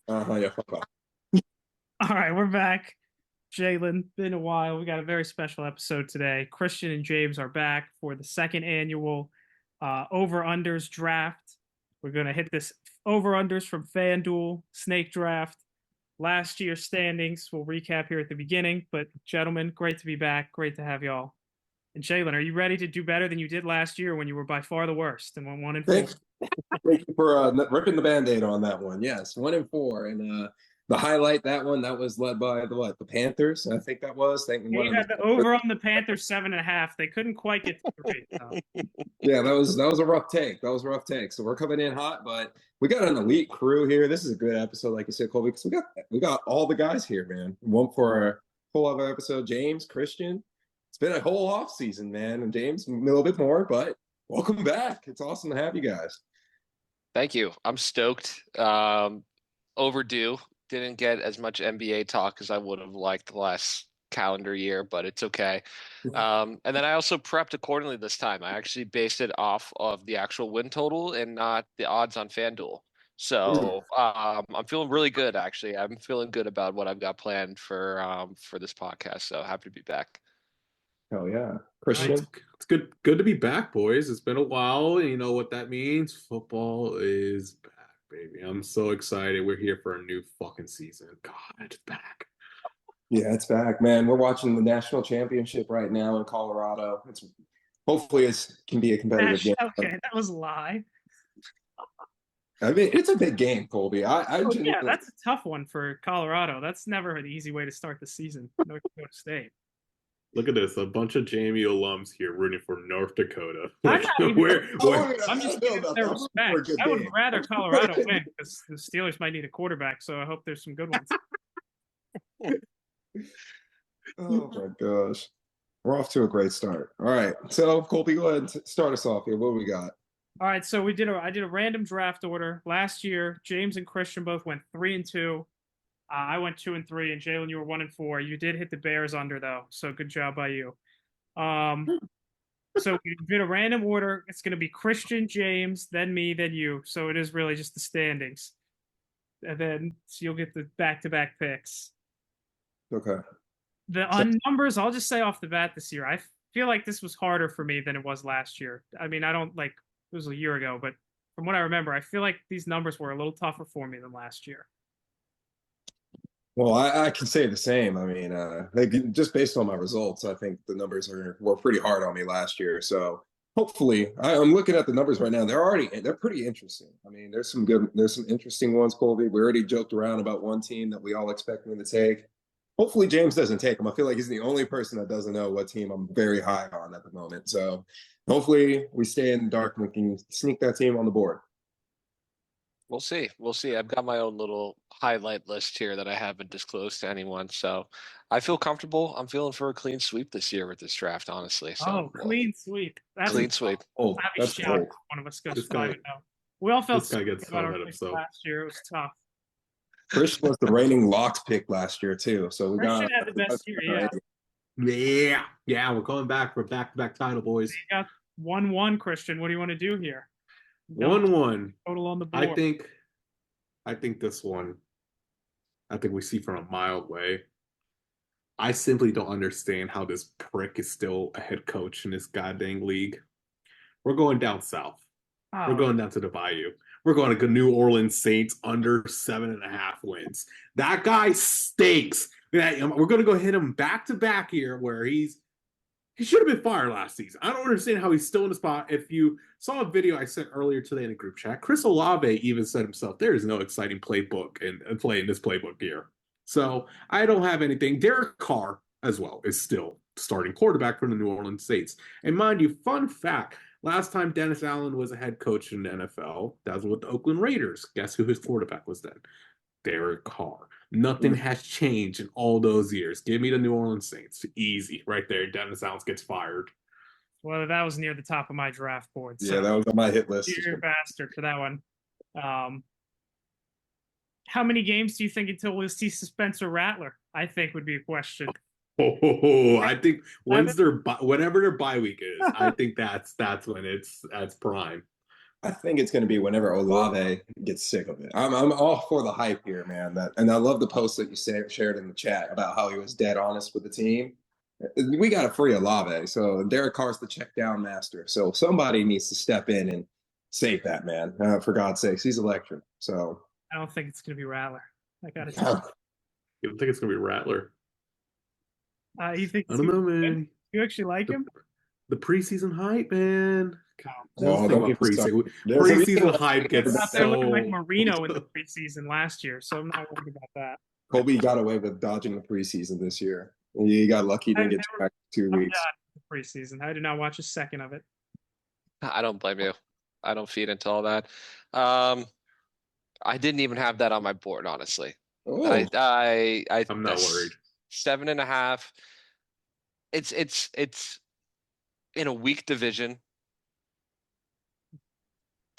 Yeah, fuck off. All right, we're back. Jalen, been a while. We got a very special episode today. Christian and James are back for the second annual over-unders draft. We're going to hit this over-unders from FanDuel, Snake Draft, last year's standings. We'll recap here at the beginning. But, gentlemen, great to be back. Great to have y'all. And, Jalen, are you ready to do better than you did last year when you were by far the worst and went 1-4? Thanks, thank you for ripping the band-aid on that one. Yes, 1-4. And the highlight, that one, that was led by the Panthers, I think that was. Thanking Yeah, one you of had the over on the Panthers 7.5. They couldn't quite get to 3. So. Yeah, that was a rough take. That was a rough take. So we're coming in hot, but we got an elite crew here. This is a good episode, like you said, Colby, because we got all the guys here, man. One for a whole other episode. James, Christian. It's been a whole off season, man, and James a little bit more, but welcome back. It's awesome to have you guys. Thank you. I'm stoked. Overdue. Didn't get as much NBA talk as I would have liked the last calendar year, but it's okay. And then I also prepped accordingly this time. I actually based it off of the actual win total and not the odds on FanDuel. So I'm feeling really good, actually. I'm feeling good about what I've got planned for this podcast. So happy to be back. Hell yeah. It's, Christian. it's good to be back, boys. It's been a while. And you know what that means? Football is back, baby. I'm so excited. We're here for a new fucking season. God, it's back. Yeah, it's back, man. We're watching the national championship right now in Colorado. Hopefully it can be a competitive game. Okay, that was a lie. I mean, it's a big game, Colby. Yeah, that's a tough one for Colorado. That's never an easy way to start the season. North Dakota State. Look at this. A bunch of JMU alums here rooting for North Dakota. I'm I'm just giving their respect. I would rather Colorado win because the Steelers might need a quarterback, so I hope there's some good ones. Oh my gosh. We're off to a great start. All right. So Colby, go ahead and start us off here. What do we got? All right, so I did a random draft order. Last year, James and Christian both went 3-2. I went 2-3, and Jalen, you were 1-4. You did hit the Bears under though, so good job by you. So we did a random order. It's going to be Christian, James, then me, then you. So it is really just the standings, and then so you'll get the back-to-back picks. Okay. The numbers, I'll just say off the bat this year, I feel like this was harder for me than it was last year. I mean, I don't like it was a year ago, but from what I remember, I feel like these numbers were a little tougher for me than last year. Well, I can say the same. I mean, just based on my results, I think the numbers were pretty hard on me last year. So hopefully, I'm looking at the numbers right now. They're pretty interesting. I mean, there's some interesting ones, Colby. We already joked around about one team that we all expect me to take. Hopefully, James doesn't take him. I feel like he's the only person that doesn't know what team I'm very high on at the moment. So hopefully, we stay in the dark and we can sneak that team on the board. We'll see. We'll see. I've got my own little highlight list here that I haven't disclosed to anyone. So I feel comfortable. I'm feeling for a clean sweep this year with this draft, honestly. So clean sweep. Clean sweep. Oh, that's cool. One of us goes 5-0. We all felt this guy gets about so our ahead of picks himself. last year. It was tough. Christian was the reigning locks pick last year too. So Christian had the best year, Yeah, we're going back for back-to-back title, boys. You got 1-1, Christian. What do you want to do here? 1-1. Total on the board. I think this one, I think we see from a mile away. I simply don't understand how this prick is still a head coach in this goddamn league. We're going down south. We're going down to the Bayou. We're going to New Orleans Saints under 7.5 wins. That guy stinks. We're going to go hit him back to back here where he should have been fired last season. I don't understand how he's still in the spot. If you saw a video I sent earlier today in the group chat, Chris Olave even said himself, there is no exciting playbook and play in this playbook here. So I don't have anything. Derek Carr as well is still starting quarterback for the New Orleans Saints. And mind you, fun fact, last time Dennis Allen was a head coach in the NFL, that was with the Oakland Raiders. Guess who his quarterback was then? Derek Carr. Nothing has changed in all those years. Give me the New Orleans Saints. Easy. Right there. Dennis Allen gets fired. Well, that was near the top of my draft board. So yeah, that was on my hit list. You're a bastard for that one. How many games do you think until we'll see Spencer Rattler? I think would be a question. I think whenever their bye week is, I think that's when that's prime. I think it's going to be whenever Olave gets sick of it. I'm all for the hype here, man. And I love the post that you shared in the chat about how he was dead honest with the team. We got to free Olave, so Derek Carr's the check down master. So somebody needs to step in and save that man. For God's sakes, he's electric. So I don't think it's going to be Rattler. I got to. You don't think it's gonna be Rattler? You think? I don't know, man. You actually like him? The preseason hype, man. Oh, don't get preseason. There's a reason Preseason why hype gets They're looking like so. Marino in the preseason last year, so I'm not worried about that. Colby got away with dodging the preseason this year. He got lucky to get back 2 weeks. Preseason. I did not watch a second of it. I don't blame you. I don't feed into all that. I didn't even have that on my board, honestly. Oh, I'm not worried. 7.5. It's in a weak division.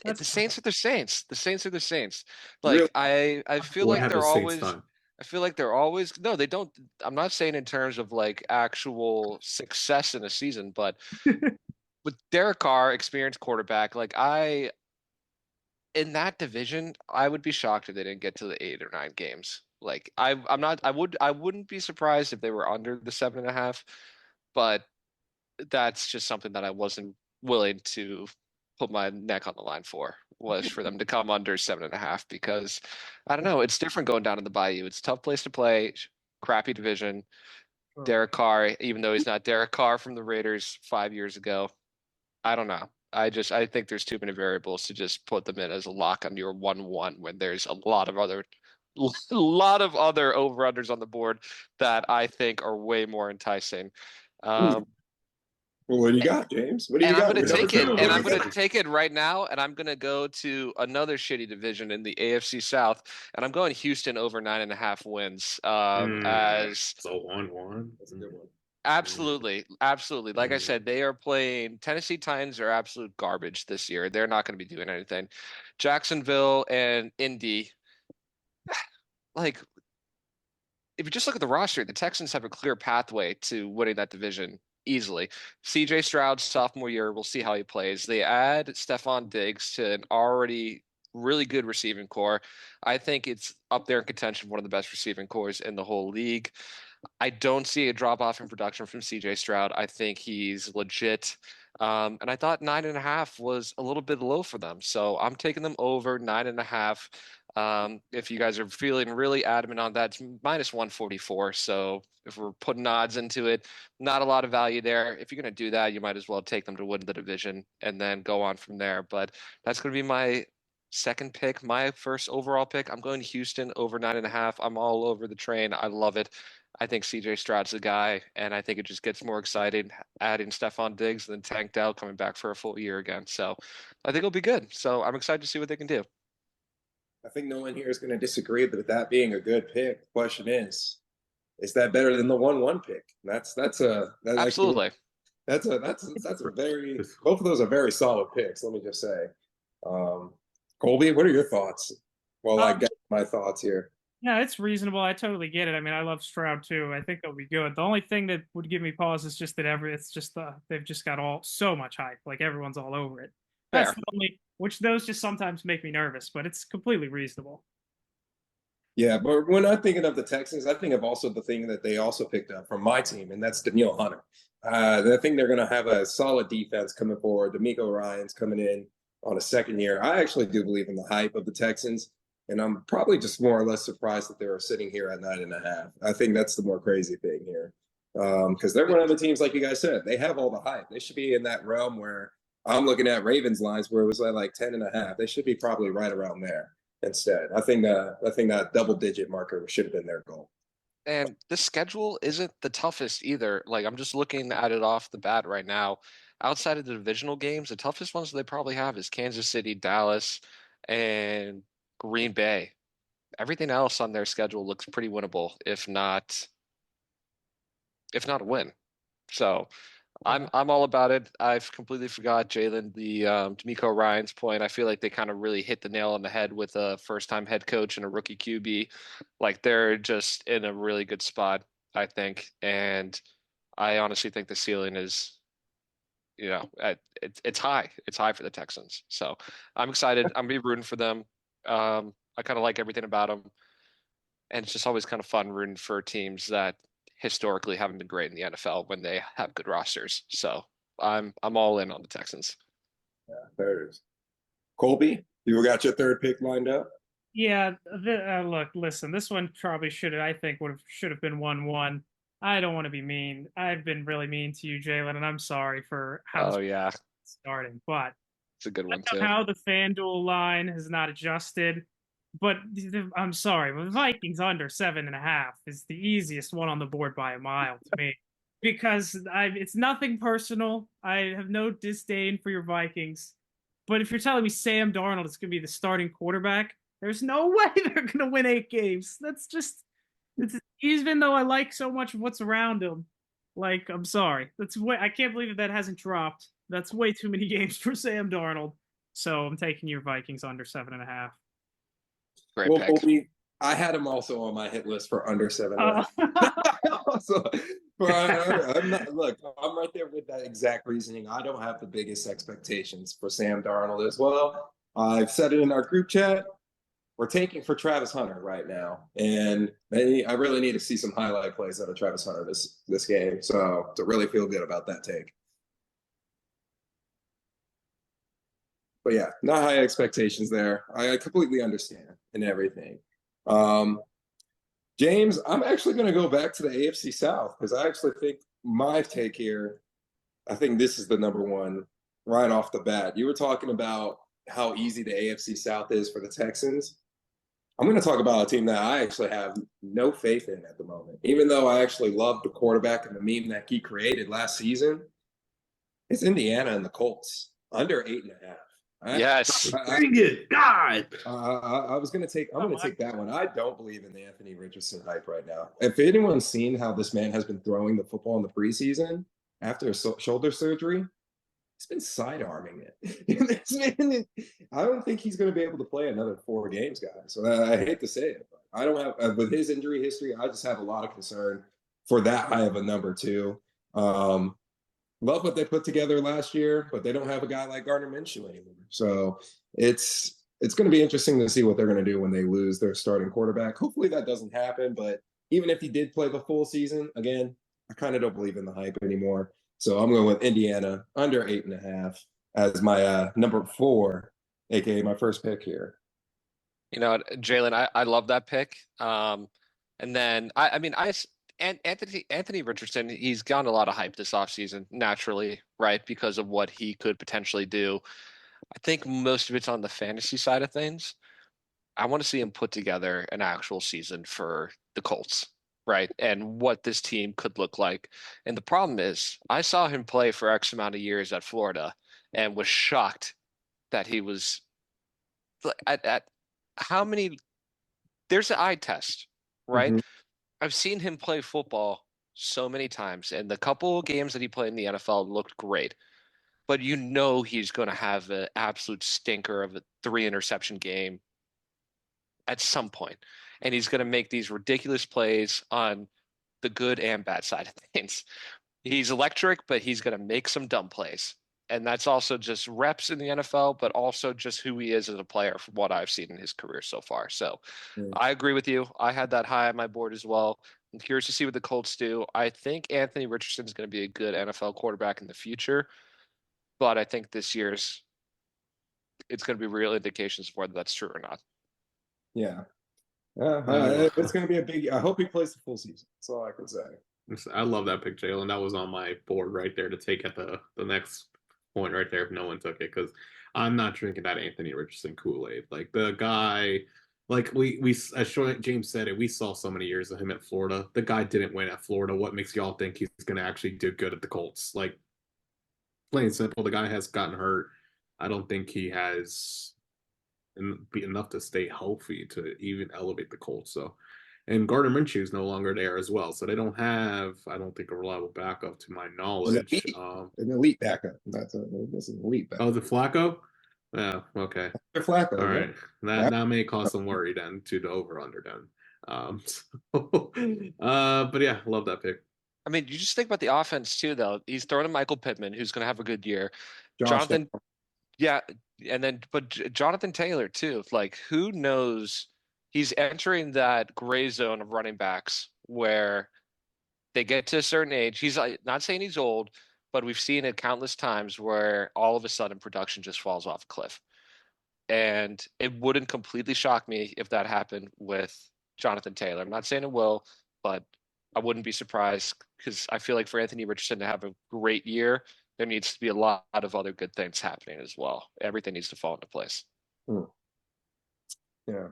The Saints are the Saints. The Saints are the Saints. Like really? I feel What like have they're the Saints always. done? I feel like they're always. No, they don't. I'm not saying in terms of like actual success in a season, but with Derek Carr, experienced quarterback, like in that division, I would be shocked if they didn't get to the 8 or 9 games. Like I'm not. I wouldn't be surprised if they were under the 7.5, but that's just something that I wasn't willing to put my neck on the line for, was for them to come under 7.5, because I don't know, it's different going down in the Bayou. It's a tough place to play, crappy division. Derek Carr, even though he's not Derek Carr from the Raiders 5 years ago, I don't know. I think there's too many variables to just put them in as a lock on your 1-1 when there's a lot of other over-unders on the board that I think are way more enticing. Well, what do you got, James? What do you And I'm got? going to take it, What and do I'm you going got? to take it right now, and I'm going to go to another shitty division in the AFC South, and I'm going Houston over 9.5 wins. As So 1-1. That's a good one. absolutely, absolutely. Like I said, they are playing Tennessee Titans are absolute garbage this year. They're not going to be doing anything. Jacksonville and Indy, like if you just look at the roster, the Texans have a clear pathway to winning that division easily. CJ Stroud's sophomore year, we'll see how he plays. They add Stephon Diggs to an already really good receiving core. I think it's up there in contention, one of the best receiving cores in the whole league. I don't see a drop off in production from CJ Stroud. I think he's legit. And I thought 9.5 was a little bit low for them. So I'm taking them over 9.5. If you guys are feeling really adamant on that, it's minus 144. So if we're putting odds into it, not a lot of value there. If you're going to do that, you might as well take them to win the division and then go on from there. But that's going to be my second pick, my first overall pick. I'm going Houston over 9.5. I'm all over the train. I love it. I think CJ Stroud's the guy, and I think it just gets more exciting adding Stephon Diggs and then tanked out coming back for a full year again. So I think it'll be good. So I'm excited to see what they can do. I think no one here is going to disagree with that being a good pick. The question is that better than the 1-1 pick? Absolutely. That's a very, both of those are very solid picks. Let me just say, Colby, what are your thoughts? Well, I get my thoughts here. Yeah, it's reasonable. I totally get it. I mean, I love Stroud too. I think they'll be good. The only thing that would give me pause is just that they've just got so much hype. Like everyone's all over it. That's Fair. the only, which those just sometimes make me nervous, but it's completely reasonable. Yeah, but when I'm thinking of the Texans, I think of also the thing that they also picked up from my team, and that's Danielle Hunter. I think they're going to have a solid defense coming forward. D'Amico Ryan's coming in on a second year. I actually do believe in the hype of the Texans, and I'm probably just more or less surprised that they're sitting here at 9.5. I think that's the more crazy thing here, because they're one of the teams, like you guys said, they have all the hype. They should be in that realm where I'm looking at Ravens lines where it was like 10.5. They should be probably right around there. Instead, I think that double-digit marker should have been their goal. And the schedule isn't the toughest either. Like I'm just looking at it off the bat right now. Outside of the divisional games, the toughest ones they probably have is Kansas City, Dallas, and Green Bay. Everything else on their schedule looks pretty winnable, if not a win. So I'm all about it. I've completely forgot Jalen, the D'Amico Ryan's point. I feel like they kind of really hit the nail on the head with a first-time head coach and a rookie QB. Like they're just in a really good spot, I think. And I honestly think the ceiling is it's high. It's high for the Texans. So I'm excited. I'm gonna be rooting for them. I kind of like everything about them, and it's just always kind of fun rooting for teams that historically haven't been great in the NFL when they have good rosters. So I'm all in on the Texans. Yeah, there it is. Colby, you got your third pick lined up? Yeah, look, listen, this one probably should have been 1-1. I don't want to be mean. I've been really mean to you, Jalen, and I'm sorry for how Oh this yeah, is starting. But it's a good one I too. know how the FanDuel line has not adjusted. But I'm sorry, but Vikings under 7.5 is the easiest one on the board by a mile to me. Because it's nothing personal. I have no disdain for your Vikings. But if you're telling me Sam Darnold is going to be the starting quarterback, there's no way they're going to win 8 games. Even though I like so much of what's around him. Like, I'm sorry. I can't believe that hasn't dropped. That's way too many games for Sam Darnold. So I'm taking your Vikings under 7.5. Great Well, pick. Colby, I had him also on my hit list for under 7.5. So, I'm right there with that exact reasoning. I don't have the biggest expectations for Sam Darnold as well. I've said it in our group chat. We're taking for Travis Hunter right now, and I really need to see some highlight plays out of Travis Hunter this game, so to really feel good about that take. But yeah, not high expectations there. I completely understand and everything. James, I'm actually going to go back to the AFC South because I actually think my take here, I think this is the number one right off the bat. You were talking about how easy the AFC South is for the Texans. I'm going to talk about a team that I actually have no faith in at the moment. Even though I actually love the quarterback and the meme that he created last season, it's Indiana and the Colts under 8.5. Yes. Bring it, God. I'm going to take that one. I don't believe in the Anthony Richardson hype right now. If anyone's seen how this man has been throwing the football in the preseason after a shoulder surgery, he's been sidearming it. I don't think he's going to be able to play another 4 games, guys. So I hate to say it, but I don't have with his injury history. I just have a lot of concern for that high of a number too. Love what they put together last year, but they don't have a guy like Gardner Minshew anymore. So it's going to be interesting to see what they're going to do when they lose their starting quarterback. Hopefully that doesn't happen, but even if he did play the full season, again, I kind of don't believe in the hype anymore. So I'm going with Indiana under 8.5 as my number 4, aka my first pick here. Jalen, I love that pick. And then Anthony Richardson, he's gotten a lot of hype this offseason, naturally, right? Because of what he could potentially do. I think most of it's on the fantasy side of things. I want to see him put together an actual season for the Colts, right? And what this team could look like. And the problem is, I saw him play for X amount of years at Florida and was shocked that he was at how many. There's an eye test, right? Mm-hmm. I've seen him play football so many times, and the couple of games that he played in the NFL looked great. But he's going to have an absolute stinker of a 3 interception game at some point, and he's going to make these ridiculous plays on the good and bad side of things. He's electric, but he's going to make some dumb plays. And that's also just reps in the NFL, but also just who he is as a player from what I've seen in his career so far. So I agree with you. I had that high on my board as well. I'm curious to see what the Colts do. I think Anthony Richardson is going to be a good NFL quarterback in the future, but I think it's going to be real indications of whether that's true or not. Yeah. It's going to be a big. I hope he plays the full season. That's all I can say. I love that pick, Jalen. That was on my board right there to take at the next point right there if no one took it, because I'm not drinking that Anthony Richardson Kool-Aid. Like the guy, like we as James said it, we saw so many years of him at Florida. The guy didn't win at Florida. What makes y'all think he's going to actually do good at the Colts? Like plain and simple, the guy has gotten hurt. I don't think he has be enough to stay healthy to even elevate the Colts. So, and Gardner Minshew is no longer there as well, so they don't have, I don't think, a reliable backup to my knowledge. An elite backup. This is an elite backup. Oh, the Flacco? Yeah, okay. They're Flacco. All right, that may cause some worry then to the over under then. But yeah, love that pick. I mean, you just think about the offense too, though. He's throwing to Michael Pittman, who's going to have a good year. Josh, Jonathan, yeah, and then but Jonathan Taylor too. Like, who knows? He's entering that gray zone of running backs where they get to a certain age. He's like, not saying he's old, but we've seen it countless times where all of a sudden production just falls off a cliff. And it wouldn't completely shock me if that happened with Jonathan Taylor. I'm not saying it will, but I wouldn't be surprised because I feel like for Anthony Richardson to have a great year, there needs to be a lot of other good things happening as well. Everything needs to fall into place. Yeah.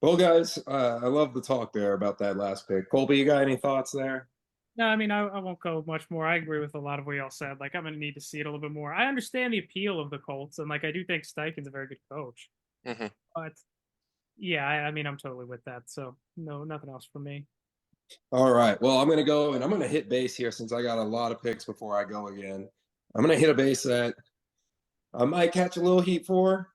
Well, guys, I love the talk there about that last pick. Colby, you got any thoughts there? No, I mean, I won't go much more. I agree with a lot of what y'all said. Like, I'm going to need to see it a little bit more. I understand the appeal of the Colts, and, like, I do think Steichen's a very good coach. Mm-hmm. But, yeah, I mean, I'm totally with that. So, no, nothing else for me. All right. Well, I'm going to go and I'm going to hit base here since I got a lot of picks before I go again. I'm going to hit a base that I might catch a little heat for,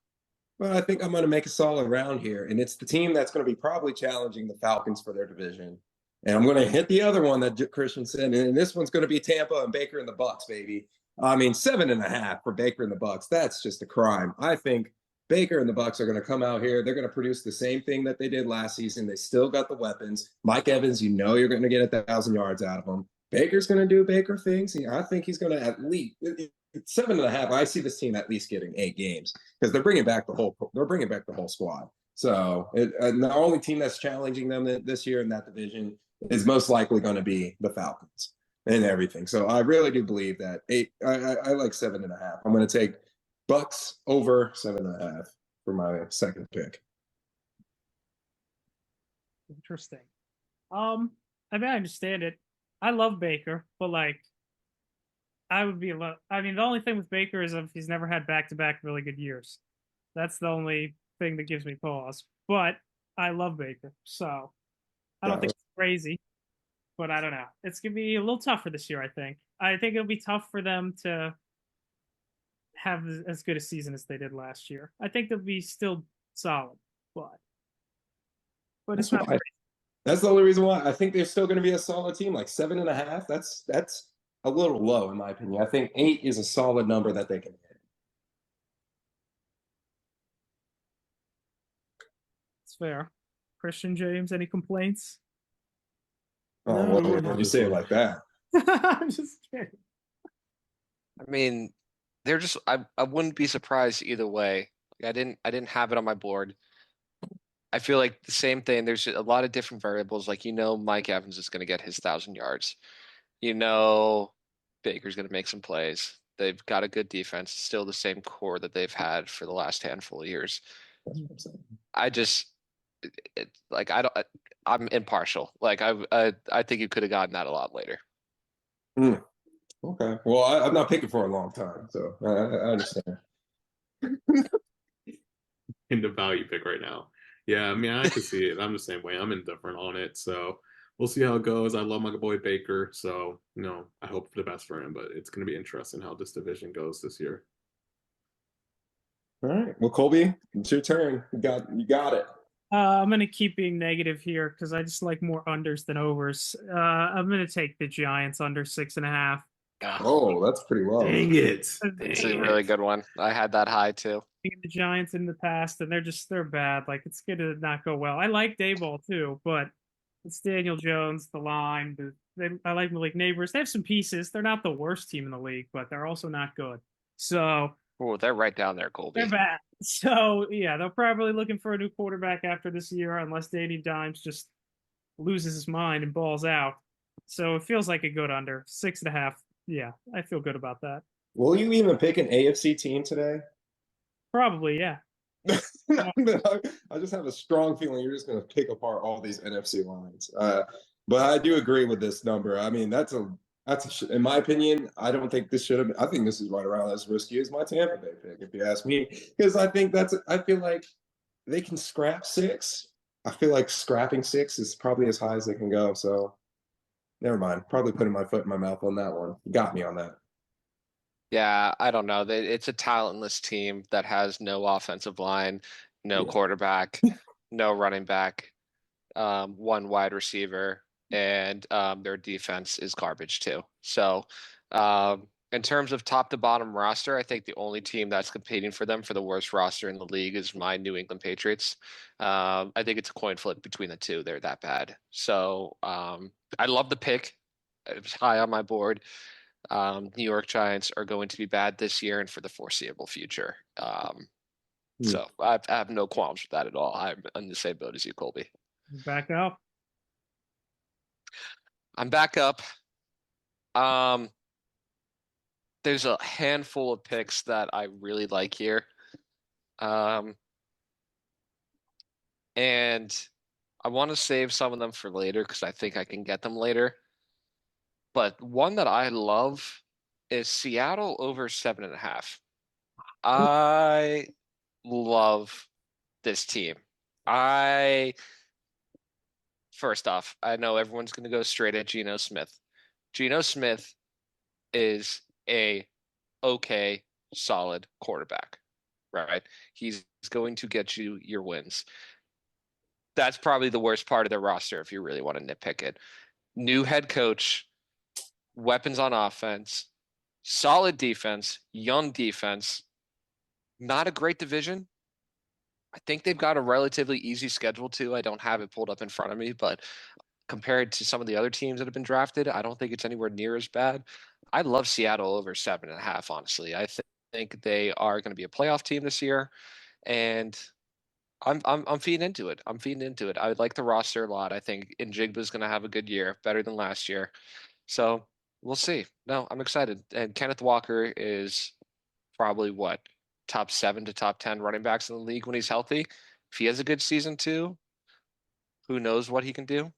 but I think I'm going to make a solid round here. And it's the team that's going to be probably challenging the Falcons for their division. And I'm going to hit the other one that Cristian said. And this one's going to be Tampa and Baker and the Bucks, baby. I mean, 7.5 for Baker and the Bucks. That's just a crime. I think Baker and the Bucks are going to come out here. They're going to produce the same thing that they did last season. They still got the weapons. Mike Evans, you know you're going to get 1,000 yards out of him. Baker's going to do Baker things. I think he's going to at least 7.5. I see this team at least getting 8 games because they're bringing back the whole squad. So the only team that's challenging them this year in that division is most likely going to be the Falcons and everything. So I really do believe that 8. I like 7.5. I'm going to take Bucks over 7.5 for my second pick. Interesting. I mean, I understand it. I love Baker, but, like, I would be a lot. I mean, the only thing with Baker is if he's never had back-to-back really good years. That's the only thing that gives me pause. But I love Baker, so I don't think it's crazy. But I don't know. It's gonna be a little tougher this year. I think it'll be tough for them to have as good a season as they did last year. I think they'll be still solid, but it's not. That's the only reason why I think they're still going to be a solid team. Like 7.5. That's a little low in my opinion. I think 8 is a solid number that they can hit. It's fair. Cristian James, any complaints? Oh, No, well, not when you this say it one. like that. I'm just kidding. I mean, they're just I wouldn't be surprised either way. I didn't have it on my board. I feel like the same thing. There's a lot of different variables. Like, Mike Evans is going to get his 1,000 yards. Baker's going to make some plays. They've got a good defense. Still the same core that they've had for the last handful of years. I just like I don't. I'm impartial. Like I think you could have gotten that a lot later. Okay. Well, I'm not picking for a long time, so I understand. In the value pick right now. Yeah, I mean, I can see it. I'm the same way. I'm indifferent on it. So we'll see how it goes. I love my boy Baker. So, I hope for the best for him, but it's going to be interesting how this division goes this year. All right. Well, Colby, it's your turn. You got it. I'm going to keep being negative here because I just like more unders than overs. I'm going to take the Giants under 6.5. Oh, that's pretty low. Dang it. It's a really good one. I had that high too. The Giants in the past, and they're bad. Like, it's going to not go well. I like Dayball too, but it's Daniel Jones, the line. I like Malik Neighbors. They have some pieces. They're not the worst team in the league, but they're also not good. So Oh, they're right down there, Colby. they're bad. So, yeah, they're probably looking for a new quarterback after this year, unless Danny Dimes just loses his mind and balls out. So it feels like a good under 6.5. Yeah, I feel good about that. Will you even pick an AFC team today? Probably, yeah. I just have a strong feeling you're just going to pick apart all these NFC lines. But I do agree with this number. I mean, in my opinion, I don't think this should have been. I think this is right around as risky as my Tampa Bay pick, if you ask me, because I feel like they can scrap 6. I feel like scrapping 6 is probably as high as they can go. So never mind. Probably putting my foot in my mouth on that one. You got me on that. Yeah, I don't know. It's a talentless team that has no offensive line, no quarterback, no running back, one wide receiver. and their defense is garbage too. So, in terms of top to bottom roster, I think the only team that's competing for them for the worst roster in the league is my New England Patriots. I think it's a coin flip between the two. They're that bad. So, I love the pick. It was high on my board. New York Giants are going to be bad this year and for the foreseeable future. So I have no qualms with that at all. I'm on the same boat as you, Colby. Back up. I'm back up. There's a handful of picks that I really like here. And I want to save some of them for later because I think I can get them later. But one that I love is Seattle over 7.5. I love this team. First off, I know everyone's going to go straight at Geno Smith. Geno Smith is a okay, solid quarterback, right? He's going to get you your wins. That's probably the worst part of their roster if you really want to nitpick it. New head coach, weapons on offense, solid defense, young defense, not a great division. I think they've got a relatively easy schedule too. I don't have it pulled up in front of me, but compared to some of the other teams that have been drafted, I don't think it's anywhere near as bad. I love Seattle over 7.5, honestly. I think they are going to be a playoff team this year, and I'm feeding into it. I'm feeding into it. I like the roster a lot. I think Njigba's going to have a good year, better than last year. So we'll see. No, I'm excited. And Kenneth Walker is probably what, top 7 to top 10 running backs in the league when he's healthy. If he has a good season too, who knows what he can do?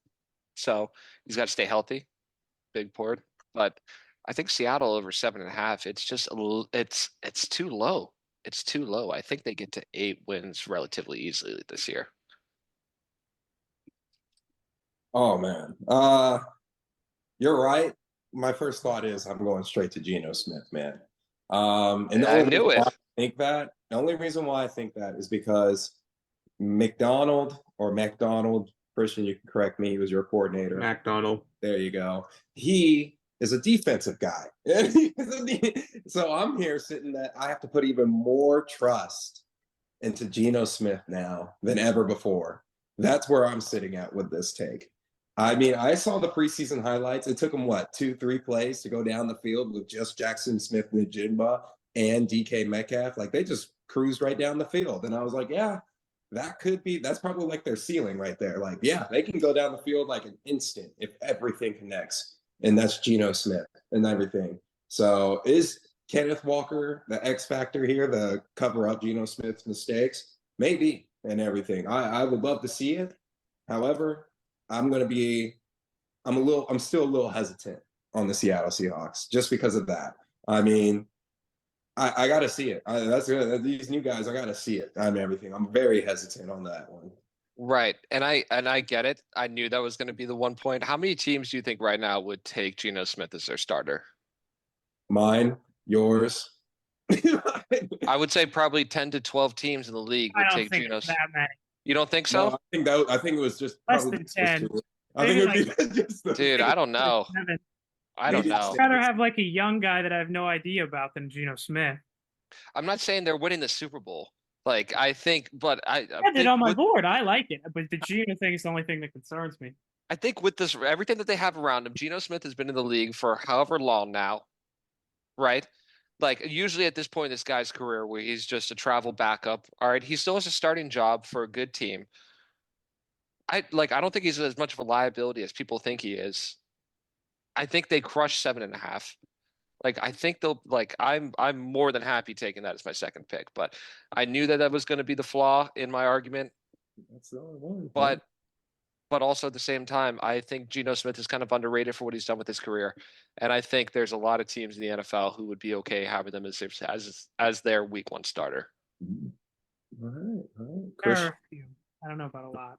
So he's got to stay healthy. Big port. But I think Seattle over 7.5. It's just it's too low. It's too low. I think they get to 8 wins relatively easily this year. Oh man. You're right. My first thought is I'm going straight to Geno Smith, man. And I knew it. the only reason why I think that is because McDonald, Christian, you can correct me, he was your coordinator. McDonald. There you go. He is a defensive guy. So I'm here sitting that I have to put even more trust into Geno Smith now than ever before. That's where I'm sitting at with this take. I mean, I saw the preseason highlights. It took him, 2-3 plays to go down the field with just Jackson Smith-Njigba and DK Metcalf. Like, they just cruised right down the field. And I was like, yeah, that's probably like their ceiling right there. Like, yeah, they can go down the field like an instant if everything connects. And that's Geno Smith and everything. So is Kenneth Walker the X factor here, the cover up Geno Smith's mistakes? Maybe, and everything. I would love to see it. However, I'm still a little hesitant on the Seattle Seahawks just because of that. I mean, I got to see it. These new guys, I got to see it. Everything. I'm very hesitant on that one. Right. And I get it. I knew that was going to be the one point. How many teams do you think right now would take Geno Smith as their starter? Mine, yours. I would say probably 10 to 12 teams in the league would take Geno Smith. You don't think so? No, I think it was just less than 10. I think it would be just dude, I don't know. I don't know. I'd rather have like a young guy that I have no idea about than Geno Smith. I'm not saying they're winning the Super Bowl. Like, I think, but I had it on my board. I like it, but the Geno thing is the only thing that concerns me. I think with this, everything that they have around him, Geno Smith has been in the league for however long now, right? Like, usually at this point in this guy's career where he's just a travel backup, all right, he still has a starting job for a good team. I don't think he's as much of a liability as people think he is. I think they crush 7.5. Like, I think they'll I'm more than happy taking that as my second pick, but I knew that was going to be the flaw in my argument. That's the only one. But also at the same time, I think Geno Smith is kind of underrated for what he's done with his career, and I think there's a lot of teams in the NFL who would be okay having them as their week 1 starter. All right. I don't know about a lot.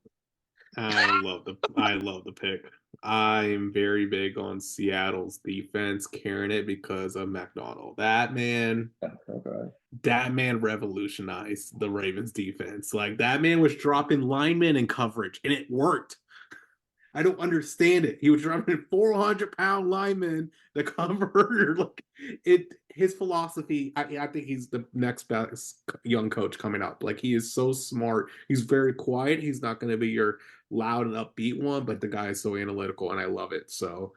I love the pick. I'm very big on Seattle's defense, carrying it because of McDonald. That man revolutionized the Ravens defense. Like, that man was dropping linemen in coverage, and it worked. I don't understand it. He was running 400-pound linemen to cover. Like his philosophy. I think he's the next best young coach coming up. Like he is so smart. He's very quiet. He's not going to be your loud and upbeat one, but the guy is so analytical, and I love it. So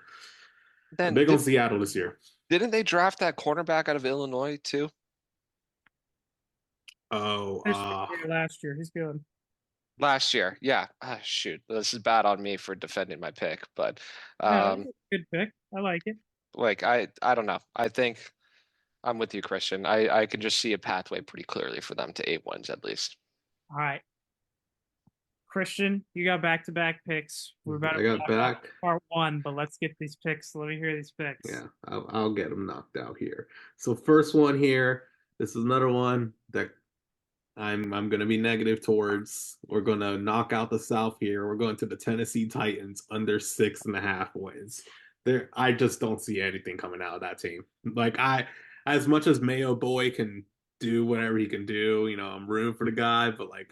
I'm Then big on Seattle this year. didn't they draft that cornerback out of Illinois too? Oh, Last year. He's good. Last year, yeah. Shoot, this is bad on me for defending my pick, but No, good pick. I like it. like I don't know. I think I'm with you, Christian. I can just see a pathway pretty clearly for them to 8 wins at least. All right. Christian, you got back-to-back picks. We're about I to got back. part one, but let's get these picks. Let me hear these picks. Yeah, I'll get them knocked out here. So first one here. This is another one that I'm going to be negative towards. We're going to knock out the South here. We're going to the Tennessee Titans under 6.5 wins. I just don't see anything coming out of that team. Like as much as Mayo Boy can do whatever he can do, I'm rooting for the guy, but like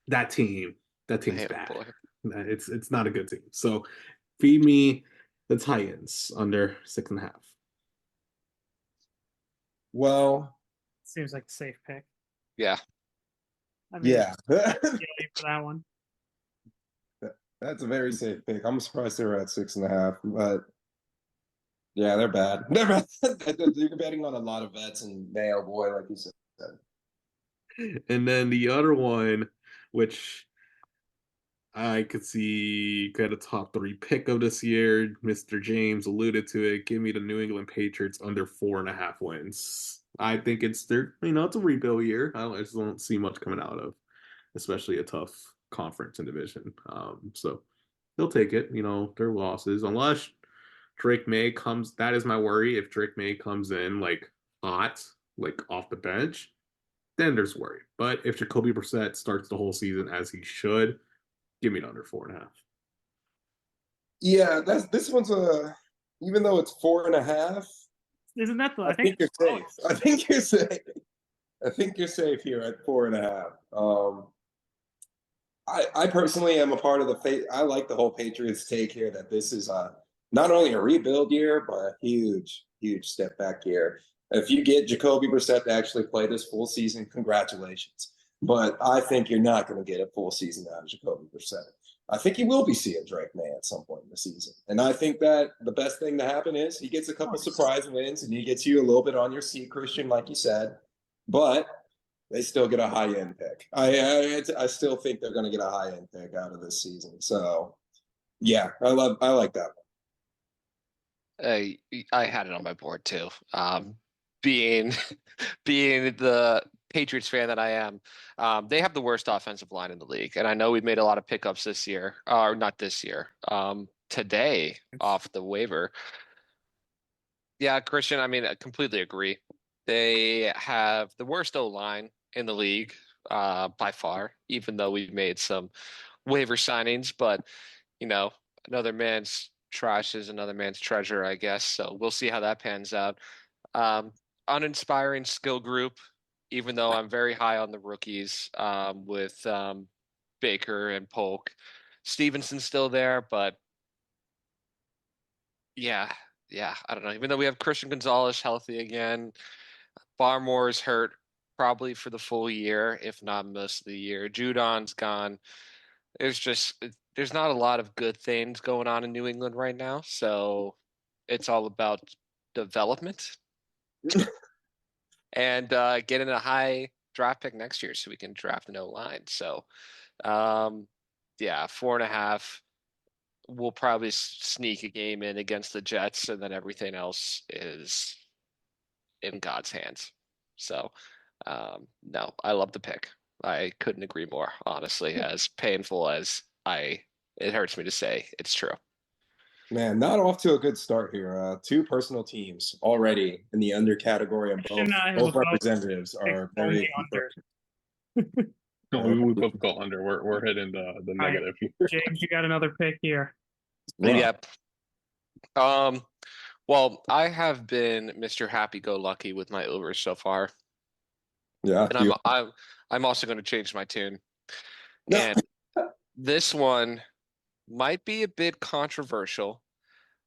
that team's bad. Boy. It's not a good team. So feed me the Titans under 6.5. Well, seems like a safe pick. Yeah. I mean, yeah. for that one. That's a very safe pick. I'm surprised they were at 6.5, but yeah, they're bad. They're bad. You're betting on a lot of vets and Mayo Boy, like you said. And then the other one, which I could see kind of top 3 pick of this year, Mr. James alluded to it. Give me the New England Patriots under 4.5 wins. I think it's it's a rebuild year. I just don't see much coming out of, especially a tough conference and division. So they'll take it. Their losses, unless Drake May comes. That is my worry. If Drake May comes in like hot, like off the bench, then there's worry. But if Jacoby Brissett starts the whole season as he should, give me an under 4.5. Yeah, this one's even though it's 4.5. Isn't that the? I think you're safe. I think you're safe. I think you're safe here at 4.5. I personally am a part of I like the whole Patriots take here that this is not only a rebuild year, but a huge, huge step back year. If you get Jacoby Brissett to actually play this full season, congratulations. But I think you're not going to get a full season out of Jacoby Brissett. I think you will be seeing Drake May at some point in the season. And I think that the best thing to happen is he gets a couple surprise wins and he gets you a little bit on your seat, Christian, like you said. But they still get a high-end pick. I still think they're going to get a high-end pick out of this season. So, yeah, I like that one. I had it on my board too. Being the Patriots fan that I am, they have the worst offensive line in the league, and I know we've made a lot of pickups this year, or not this year, today off the waiver. Yeah, Christian, I mean, I completely agree. They have the worst O-line in the league by far, even though we've made some waiver signings, but another man's trash is another man's treasure, I guess. So we'll see how that pans out. Uninspiring skill group, even though I'm very high on the rookies with Baker and Polk. Stevenson's still there, but yeah, I don't know. Even though we have Christian Gonzalez healthy again, Barmore's hurt probably for the full year, if not most of the year. Judon's gone. There's not a lot of good things going on in New England right now, so it's all about development and getting a high draft pick next year so we can draft an O-line. So, yeah, 4.5. We'll probably sneak a game in against the Jets, and then everything else is in God's hands. So, no, I love the pick. I couldn't agree more, honestly, as painful as it hurts me to say, it's true. Man, not off to a good start here. 2 personal teams already in the under category, and both representatives are very under. No, we both go under. We're hitting the negative. James, you got another pick here. Yep. Well, I have been Mr. Happy-Go-Lucky with my overs so far. Yeah. And I'm also going to change my tune. And this one, might be a bit controversial.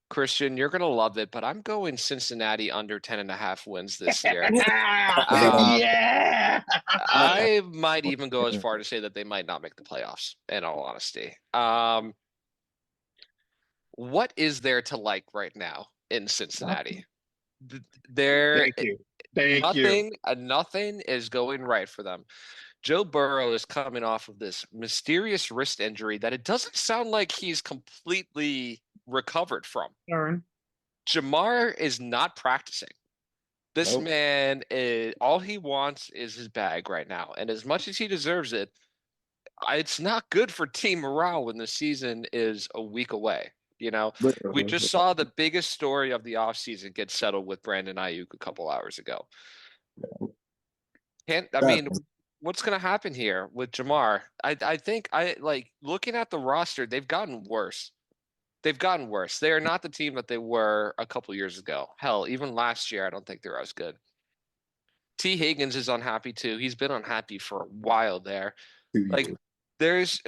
Christian, you're gonna love it, but I'm going Cincinnati under 10.5 wins this year. Um, Yeah. I might even go as far to say that they might not make the playoffs, in all honesty. What is there to like right now in Cincinnati? There, Thank you. Thank you. nothing is going right for them. Joe Burrow is coming off of this mysterious wrist injury that it doesn't sound like he's completely recovered from. Darn. Jamar is not practicing. This Nope. man all he wants is his bag right now. And as much as he deserves it, it's not good for team morale when the season is a week away. You know, we just saw the biggest story of the offseason get settled with Brandon Ayuk a couple hours ago. What's going to happen here with Jamar? I think looking at the roster, they've gotten worse. They've gotten worse. They are not the team that they were a couple years ago. Hell, even last year, I don't think they're as good. T. Higgins is unhappy too. He's been unhappy for a while there. Like, there's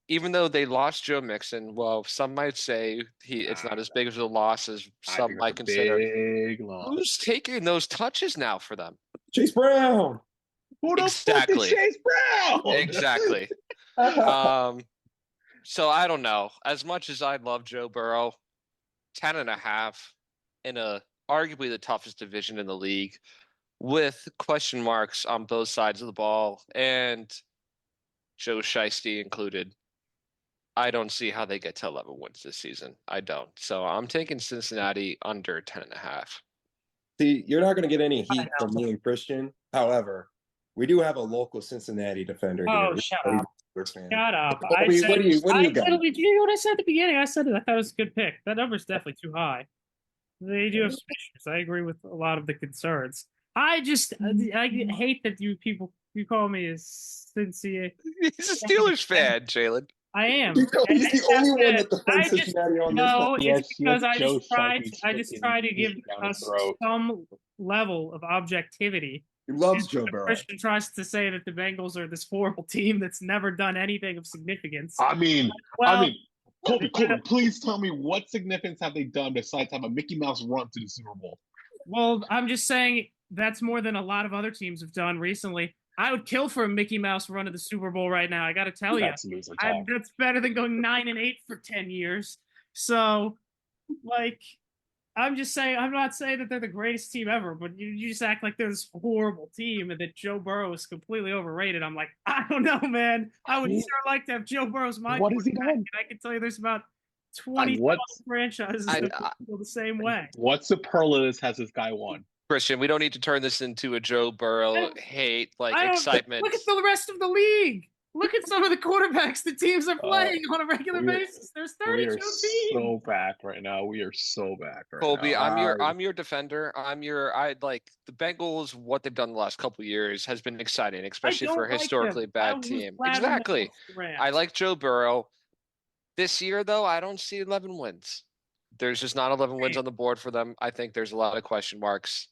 even though they lost Joe Mixon, well, some might say it's not as big of a loss as some might consider. Big loss. Who's taking those touches now for them? Chase Brown. Who the Exactly. fuck is Chase Brown? Exactly. So I don't know. As much as I love Joe Burrow, 10.5 in arguably the toughest division in the league, with question marks on both sides of the ball and Joe Shiesty included, I don't see how they get to 11 wins this season. I don't. So I'm taking Cincinnati under 10.5. See, you're not going to get any heat from me and Christian. However, we do have a local Cincinnati defender here. Oh, shut up. Shut up. What do you got? You know what I said at the beginning? I thought it was a good pick. That number's definitely too high. They do have some issues. I agree with a lot of the concerns. I hate that you call me a Cincinnati. He's a Steelers fan, Jalen. I am. He's the only one that defends Cincinnati on this No, one. it's because I Joe just try to give us some level of objectivity. He loves Joe Burrow. Christian tries to say that the Bengals are this horrible team that's never done anything of significance. Colby, please tell me what significance have they done besides have a Mickey Mouse run to the Super Bowl? Well, I'm just saying that's more than a lot of other teams have done recently. I would kill for a Mickey Mouse run to the Super Bowl right now. I got to tell you, that's better than going 9-8 for 10 years. So, I'm just saying, I'm not saying that they're the greatest team ever, but you just act like they're this horrible team and that Joe Burrow is completely overrated. I'm like, I don't know, man. I would sure like to have Joe Burrow's mind. What has he done? I can tell you there's about 20 franchises that feel the same way. What superlatives has this guy won? Christian, we don't need to turn this into a Joe Burrow hate, excitement. Look at the rest of the league. Look at some of the quarterbacks the teams are playing on a regular basis. There's 32 teams. So back right now. We are so back right Colby, now. I'm your defender. The Bengals. What they've done the last couple of years has been exciting, especially for a historically bad team. Exactly. I like Joe Burrow. This year, though, I don't see 11 wins. There's just not 11 wins on the board for them. I think there's a lot of question marks.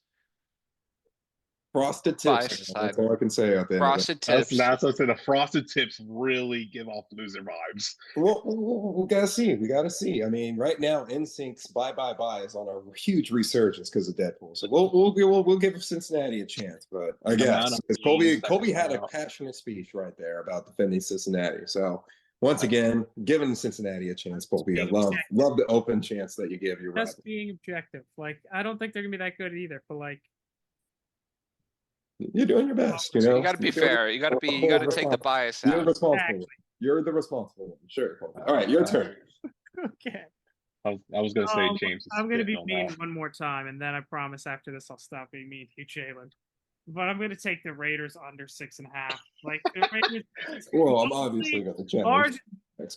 Frosted tips. That's all I can say out there. Frosted tips. That's what I said. The frosted tips really give off loser vibes. Well, we gotta see. We gotta see. I mean, right now, NSYNC's "Bye Bye Bye" is on a huge resurgence because of Deadpool. So we'll give Cincinnati a chance. But I guess because Colby had a passionate speech right there about defending Cincinnati. So once again, giving Cincinnati a chance, Colby. I love the open chance that you give your rival. Just being objective. I don't think they're gonna be that good either. But you're doing your best, you know. You got to be fair. You got to take the bias out. You're responsible. You're the responsible one. Sure. All right, your turn. Okay. I was going to say James. I'm going to be mean one more time, and then I promise after this I'll stop being mean to you, Jalen. But I'm going to take the Raiders under 6.5. The Raiders. Well, I'm obviously going to generous.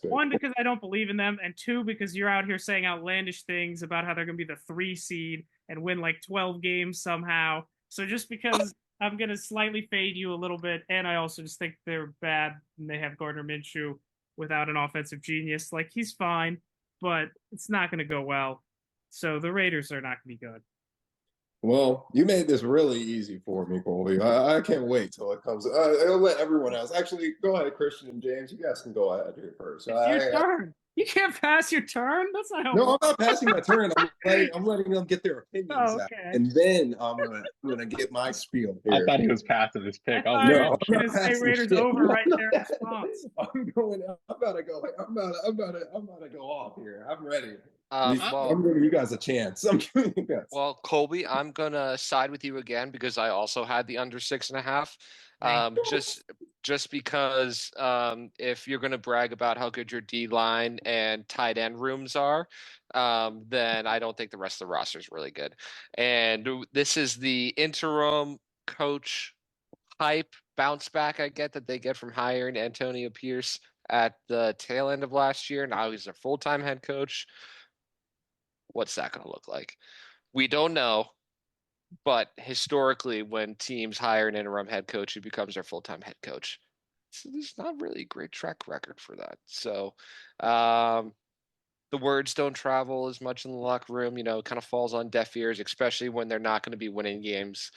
One, because I don't believe in them, and two, because you're out here saying outlandish things about how they're going to be the 3 seed and win 12 games somehow. So just because I'm going to slightly fade you a little bit, and I also just think they're bad, and they have Gardner Minshew without an offensive genius. He's fine, but it's not going to go well. So the Raiders are not going to be good. Well, you made this really easy for me, Colby. I can't wait till it comes. I'll let everyone else. Actually, go ahead, Christian and James. You guys can go ahead here first. It's your turn. You can't pass your turn. That's not how. No, I'm not passing my turn. I'm letting them get their opinions out, Okay. and then I'm gonna get my spiel I here. thought he was passing his I pick. thought I was you like, were oh, I'm gonna not say passing Raiders shit. over right No, there in response. I'm about to go. I'm about to go off here. I'm ready. Well, I'm giving you guys a chance. I'm giving you guys. well, Colby, I'm gonna side with you again because I also had the under 6.5. Thank Just because if you're gonna brag about how good your D line and tight end rooms are, then I don't think the rest of the roster is really good. And this is the interim coach hype bounce back I get that they get from hiring Antonio Pierce at the tail end of last year. Now he's a full-time head coach. What's that going to look like? We don't know, but historically, when teams hire an interim head coach who becomes their full-time head coach, there's not really a great track record for that. So, the words don't travel as much in the locker room. It kind of falls on deaf ears, especially when they're not going to be winning games.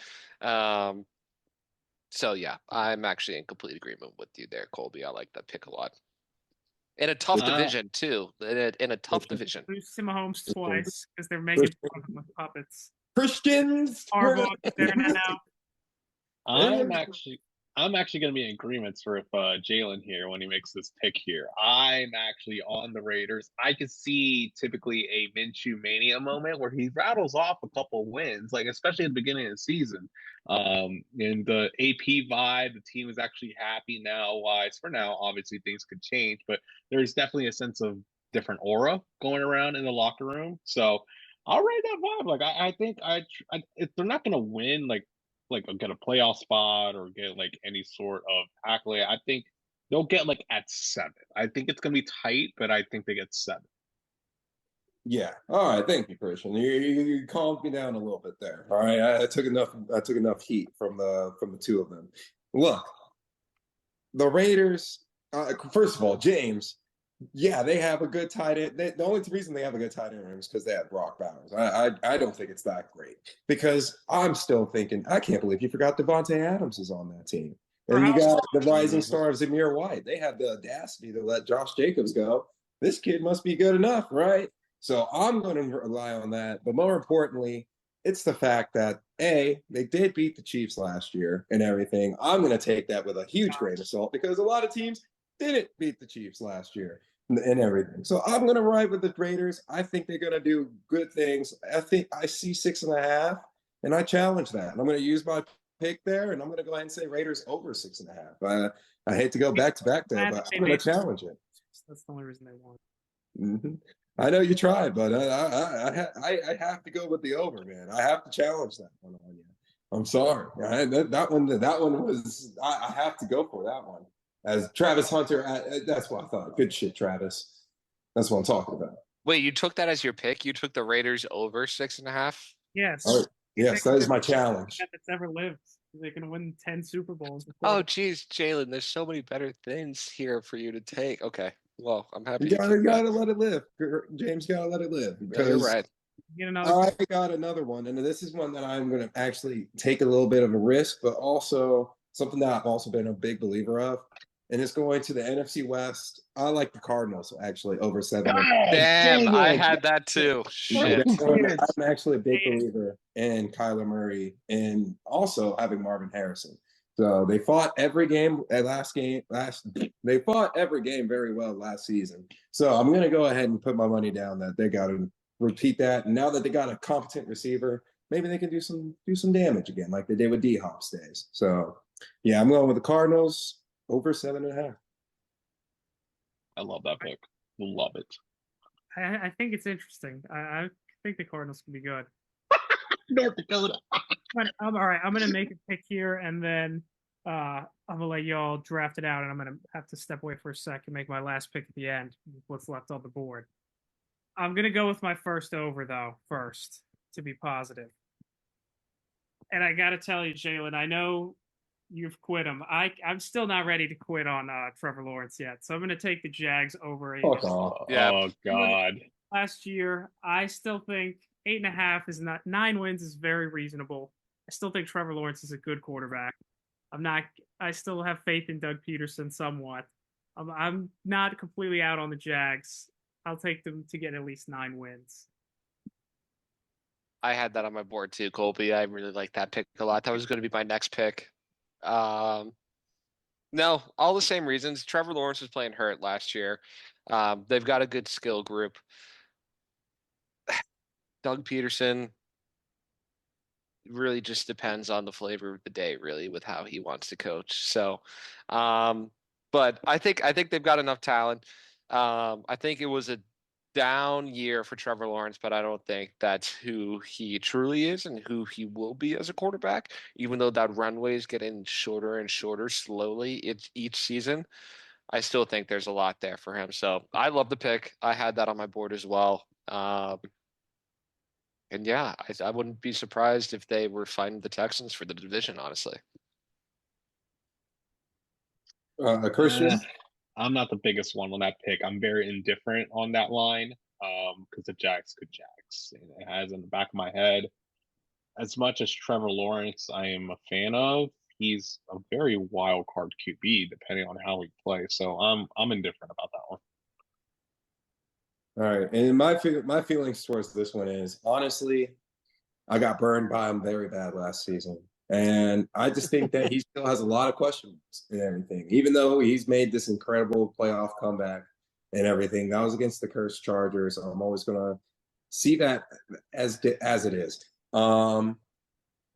So yeah, I'm actually in complete agreement with you there, Colby. I like that pick a lot. In a tough division too. In a tough division. Lose to Mahomes twice because they're making fun of him with puppets. Christians. Harbaugh there now. I'm actually going to be in agreement with Jalen here when he makes this pick here. I'm actually on the Raiders. I could see typically a Minshew mania moment where he rattles off a couple wins, like especially at the beginning of the season. In the AP vibe, the team is actually happy now. Wise for now, obviously things could change, but there's definitely a sense of different aura going around in the locker room. So I'll ride that vibe. Like I think if they're not going to win, like get a playoff spot or get like any sort of accolade, I think they'll get like at 7. I think it's gonna be tight, but I think they get 7. Yeah. All right. Thank you, Christian. You calmed me down a little bit there. All right. I took enough heat from the two of them. Look, the Raiders. First of all, James. Yeah, they have a good tight end. The only reason they have a good tight end room is because they have Brock Bowers. I don't think it's that great because I'm still thinking I can't believe you forgot Devontae Adams is on that team, and you got the rising star of Zamir White. They have the audacity to let Josh Jacobs go. This kid must be good enough, right? So I'm going to rely on that. But more importantly, it's the fact that they did beat the Chiefs last year and everything. I'm going to take that with a huge grain of salt because a lot of teams didn't beat the Chiefs last year and everything. So I'm going to ride with the Raiders. I think they're going to do good things. I think I see 6.5, and I challenge that. And I'm going to use my pick there, and I'm going to go ahead and say Raiders over 6.5. I hate to go back to back there, but I'm going to challenge it. That's the only reason they won. Mm-hmm. I know you tried, but I have to go with the over, man. I have to challenge that one on you. I'm sorry. That one was I have to go for that one. As Travis Hunter, that's what I thought. Good shit, Travis. That's what I'm talking about. Wait, you took that as your pick? You took the Raiders over 6.5? Yes. Oh, yes, that is my challenge. That's ever lived. They're going to win 10 Super Bowls. Oh, geez, Jalen, there's so many better things here for you to take. Okay, well, I'm happy. You gotta let it live, James. Gotta let it live. Because you're right. I got another one, and this is one that I'm going to actually take a little bit of a risk, but also something that I've also been a big believer of. And it's going to the NFC West. I like the Cardinals actually over 7. Damn, I had that too. Shit. I'm actually a big believer in Kyler Murray and also having Marvin Harrison. So they fought every game they fought every game very well last season. So I'm going to go ahead and put my money down that they got to repeat that. And now that they got a competent receiver, maybe they can do some damage again, like they did with D-Hop's days. So yeah, I'm going with the Cardinals. Over 7.5. I love that pick. Love it. I think it's interesting. I think the Cardinals can be good. North Dakota. All right. I'm gonna make a pick here, and then I'm gonna let y'all draft it out, and I'm gonna have to step away for a sec and make my last pick at the end. What's left on the board? I'm gonna go with my first over though first to be positive. And I gotta tell you, Jalen, I know you've quit him. I'm still not ready to quit on Trevor Lawrence yet. So I'm going to take the Jags over 8. Yeah. Oh, God. Last year, I still think 8.5 is not 9 wins is very reasonable. I still think Trevor Lawrence is a good quarterback. I still have faith in Doug Peterson somewhat. I'm not completely out on the Jags. I'll take them to get at least 9 wins. I had that on my board too, Colby. I really like that pick a lot. That was going to be my next pick. Um, no, all the same reasons. Trevor Lawrence was playing hurt last year. They've got a good skill group. Doug Peterson really just depends on the flavor of the day, really, with how he wants to coach. So, but I think they've got enough talent. I think it was a down year for Trevor Lawrence, but I don't think that's who he truly is and who he will be as a quarterback. Even though that runway is getting shorter and shorter slowly each season, I still think there's a lot there for him. So I love the pick. I had that on my board as well. And yeah, I wouldn't be surprised if they were fighting the Texans for the division, honestly. Christian? I'm not the biggest one on that pick. I'm very indifferent on that line because the Jags could Jags. And it has in the back of my head, as much as Trevor Lawrence I am a fan of, he's a very wild card QB depending on how he plays. So I'm indifferent about that one. All right, and my feelings towards this one is honestly, I got burned by him very bad last season, and I just think that he still has a lot of questions and everything. Even though he's made this incredible playoff comeback and everything, that was against the cursed Chargers. I'm always gonna see that as it is. But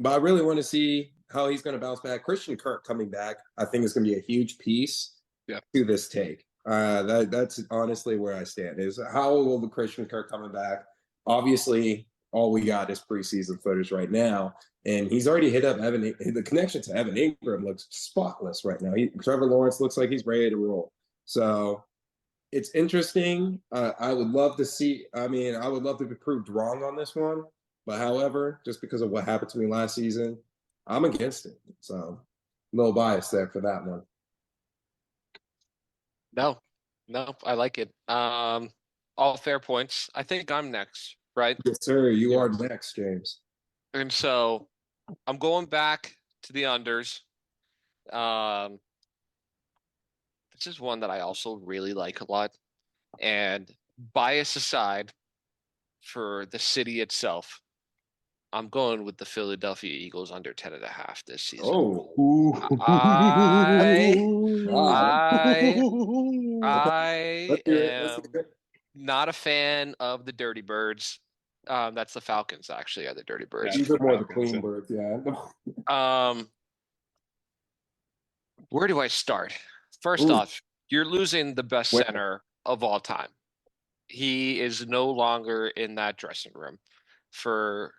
I really want to see how he's going to bounce back. Christian Kirk coming back, I think, is going to be a huge piece to this take. That's honestly where I stand. Is how will the Christian Kirk coming back? Obviously, all we got is preseason footage right now, and he's already hit up Evan. The connection to Evan Ingram looks spotless right now. Trevor Lawrence looks like he's ready to roll. So it's interesting. I would love to see. I mean, I would love to be proved wrong on this one, but however, just because of what happened to me last season, I'm against it. So a little bias there for that one. No, I like it. All fair points. I think I'm next, right? Yes, sir. You are next, James. And so I'm going back to the unders. This is one that I also really like a lot. And bias aside, for the city itself, I'm going with the Philadelphia Eagles under 10.5 this season. Oh, I am not a fan of the Dirty Birds. That's the Falcons, actually, are the Dirty Birds. These are more the Queen Birds, yeah. Where do I start? First off, you're losing the best center of all time. He is no longer in that dressing room for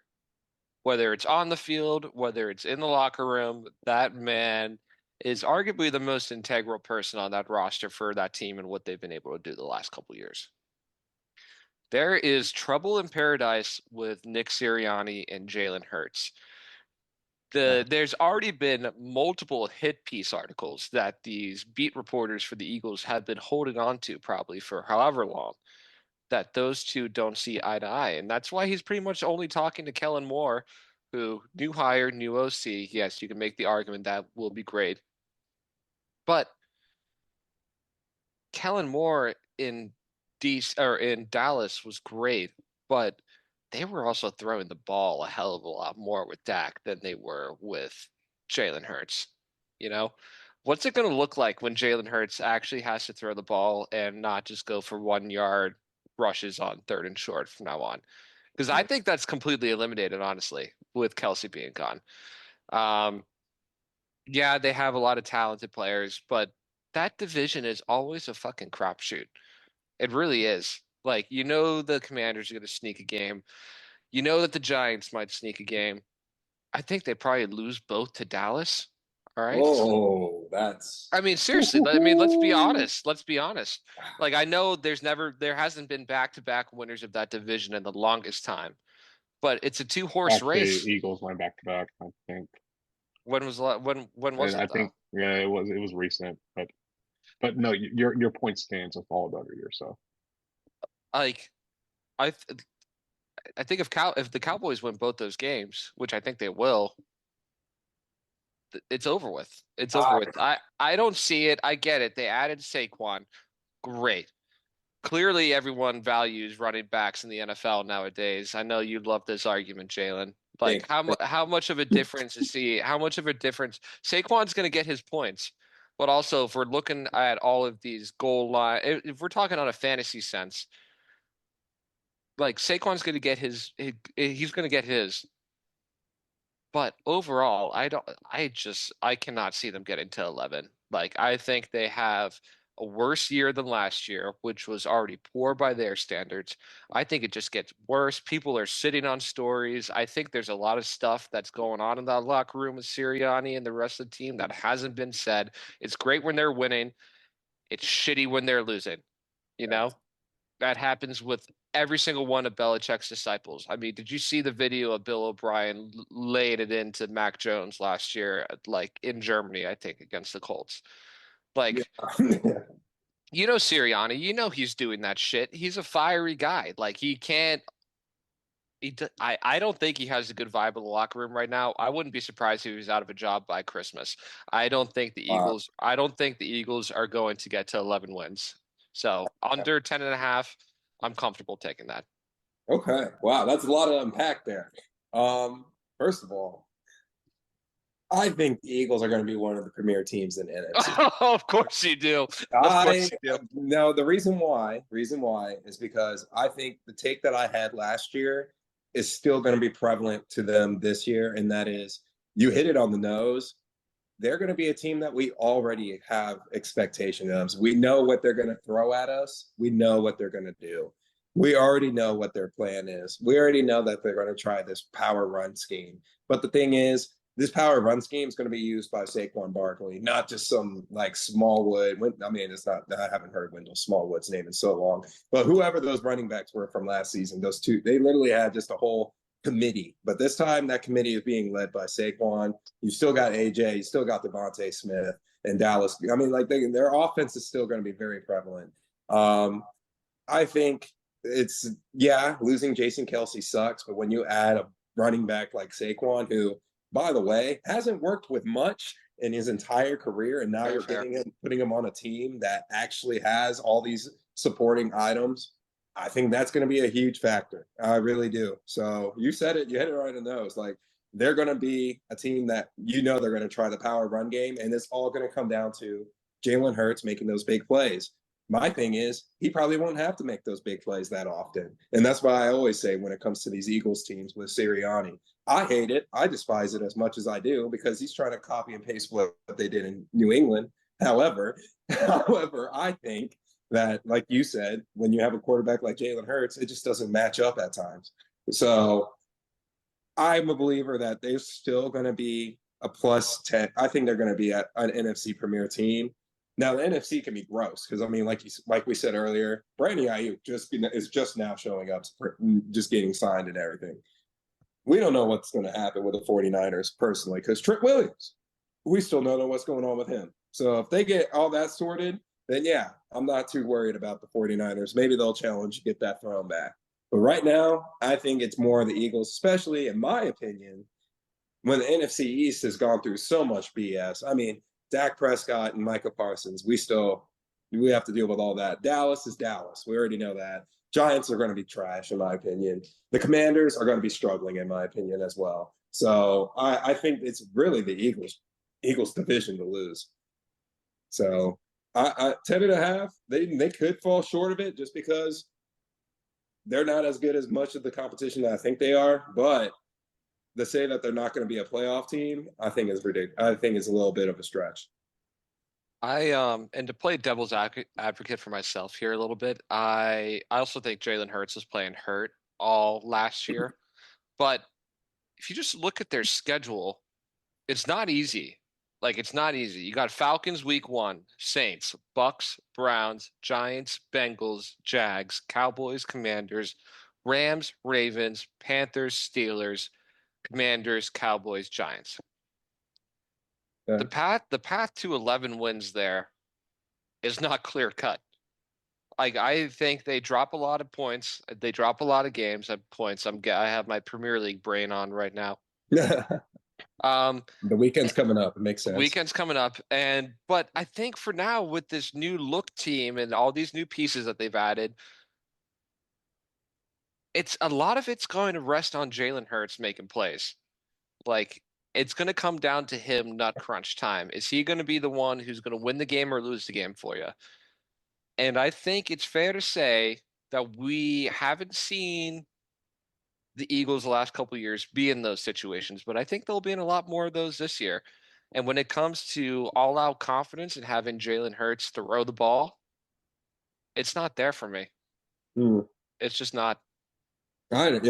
whether it's on the field, whether it's in the locker room. That man is arguably the most integral person on that roster for that team and what they've been able to do the last couple of years. There is trouble in paradise with Nick Sirianni and Jalen Hurts. There's already been multiple hit piece articles that these beat reporters for the Eagles have been holding on to probably for however long, that those two don't see eye to eye. And that's why he's pretty much only talking to Kellen Moore, who new hire, new OC. Yes, you can make the argument that will be great. But Kellen Moore in Dallas was great, but they were also throwing the ball a hell of a lot more with Dak than they were with Jalen Hurts. You know, what's it going to look like when Jalen Hurts actually has to throw the ball and not just go for 1 yard rushes on 3rd and short from now on? Because I think that's completely eliminated, honestly, with Kelsey being gone. Yeah, they have a lot of talented players, but that division is always a fucking crapshoot. It really is. Like, the Commanders are going to sneak a game. You know that the Giants might sneak a game. I think they probably lose both to Dallas. All right. Oh, that's. I mean, seriously. I mean, let's be honest. Let's be honest. Like, I know there hasn't been back-to-back winners of that division in the longest time, but it's a 2-horse race. Eagles went back to back, I think. When was it? I think it was recent, but no, your point stands with all the other years. So, like, I think if the Cowboys win both those games, which I think they will, it's over with. It's over with. I don't see it. I get it. They added Saquon. Great. clearly everyone values running backs in the NFL nowadays. I know you'd love this argument, Jalen. Like how much of a difference is he? How much of a difference? Saquon's going to get his points, but also if we're looking at all of these goal line, if we're talking on a fantasy sense, like Saquon's going to get he's going to get his. But overall, I cannot see them getting to 11. Like, I think they have a worse year than last year, which was already poor by their standards. I think it just gets worse. People are sitting on stories. I think there's a lot of stuff that's going on in that locker room with Sirianni and the rest of the team that hasn't been said. It's great when they're winning. It's shitty when they're losing. You know? That happens with every single one of Belichick's disciples. I mean, did you see the video of Bill O'Brien laying it into Mac Jones last year, like in Germany, I think, against the Colts? Like, Yeah. you know, Sirianni, you know he's doing that shit. He's a fiery guy. Like, he can't. I don't think he has a good vibe in the locker room right now. I wouldn't be surprised if he was out of a job by Christmas. I don't think the Eagles. I don't think the Eagles are going to get to 11 wins. So under 10.5, I'm comfortable taking that. Okay. Wow, that's a lot to unpack there. First of all, I think the Eagles are going to be one of the premier teams in NFC. Of course you do. Of course you do. No, the reason why is because I think the take that I had last year is still going to be prevalent to them this year, and that is you hit it on the nose. They're going to be a team that we already have expectation of. We know what they're going to throw at us. We know what they're going to do. We already know what their plan is. We already know that they're going to try this power run scheme. But the thing is, this power run scheme is going to be used by Saquon Barkley, not just some like Smallwood. I mean, it's not, I haven't heard Wendell Smallwood's name in so long, but whoever those running backs were from last season, those two, they literally had just a whole committee. But this time that committee is being led by Saquon. You still got AJ, you still got Devontae Smith and Dallas. I mean, like their offense is still going to be very prevalent. I think losing Jason Kelce sucks, but when you add a running back like Saquon, who, by the way, hasn't worked with much in his entire career, and now you're putting him on a team that actually has all these supporting items, I think that's going to be a huge factor. I really do. So you said it, you hit it right in the nose. Like, they're going to be a team that they're going to try the power run game, and it's all going to come down to Jalen Hurts making those big plays. My thing is, he probably won't have to make those big plays that often. And that's why I always say when it comes to these Eagles teams with Sirianni, I hate it. I despise it as much as I do because he's trying to copy and paste what they did in New England. However, I think that, like you said, when you have a quarterback like Jalen Hurts, it just doesn't match up at times. So I'm a believer that they're still going to be a plus 10. I think they're going to be an NFC premier team. Now, the NFC can be gross because, I mean, like we said earlier, Brandon Ayuk is just now showing up, just getting signed and everything. We don't know what's going to happen with the 49ers personally because Trent Williams, we still don't know what's going on with him. So if they get all that sorted, then yeah, I'm not too worried about the 49ers. Maybe they'll challenge, get that thrown back. But right now, I think it's more the Eagles, especially in my opinion, when the NFC East has gone through so much BS. I mean, Dak Prescott and Micah Parsons, we have to deal with all that. Dallas is Dallas. We already know that. Giants are going to be trash, in my opinion. The Commanders are going to be struggling, in my opinion, as well. So I think it's really the Eagles division to lose. So 10.5, they could fall short of it just because they're not as good as much of the competition that I think they are. But to say that they're not going to be a playoff team, I think is ridiculous. I think it's a little bit of a stretch. And to play devil's advocate for myself here a little bit, I also think Jalen Hurts was playing hurt all last year. But if you just look at their schedule, it's not easy. Like, it's not easy. You got Falcons week 1, Saints, Bucks, Browns, Giants, Bengals, Jags, Cowboys, Commanders, Rams, Ravens, Panthers, Steelers, Commanders, Cowboys, Giants. Yeah. The path to 11 wins there is not clear cut. Like, I think they drop a lot of points. They drop a lot of games at points. I have my Premier League brain on right now. The weekend's coming up. It makes sense. Weekend's coming up, but I think for now with this new look team and all these new pieces that they've added, it's a lot of it's going to rest on Jalen Hurts making plays. Like it's going to come down to him nut crunch time. Is he going to be the one who's going to win the game or lose the game for you? And I think it's fair to say that we haven't seen the Eagles the last couple of years be in those situations, but I think they'll be in a lot more of those this year. And when it comes to all-out confidence and having Jalen Hurts throw the ball, it's not there for me. It's just not. I'm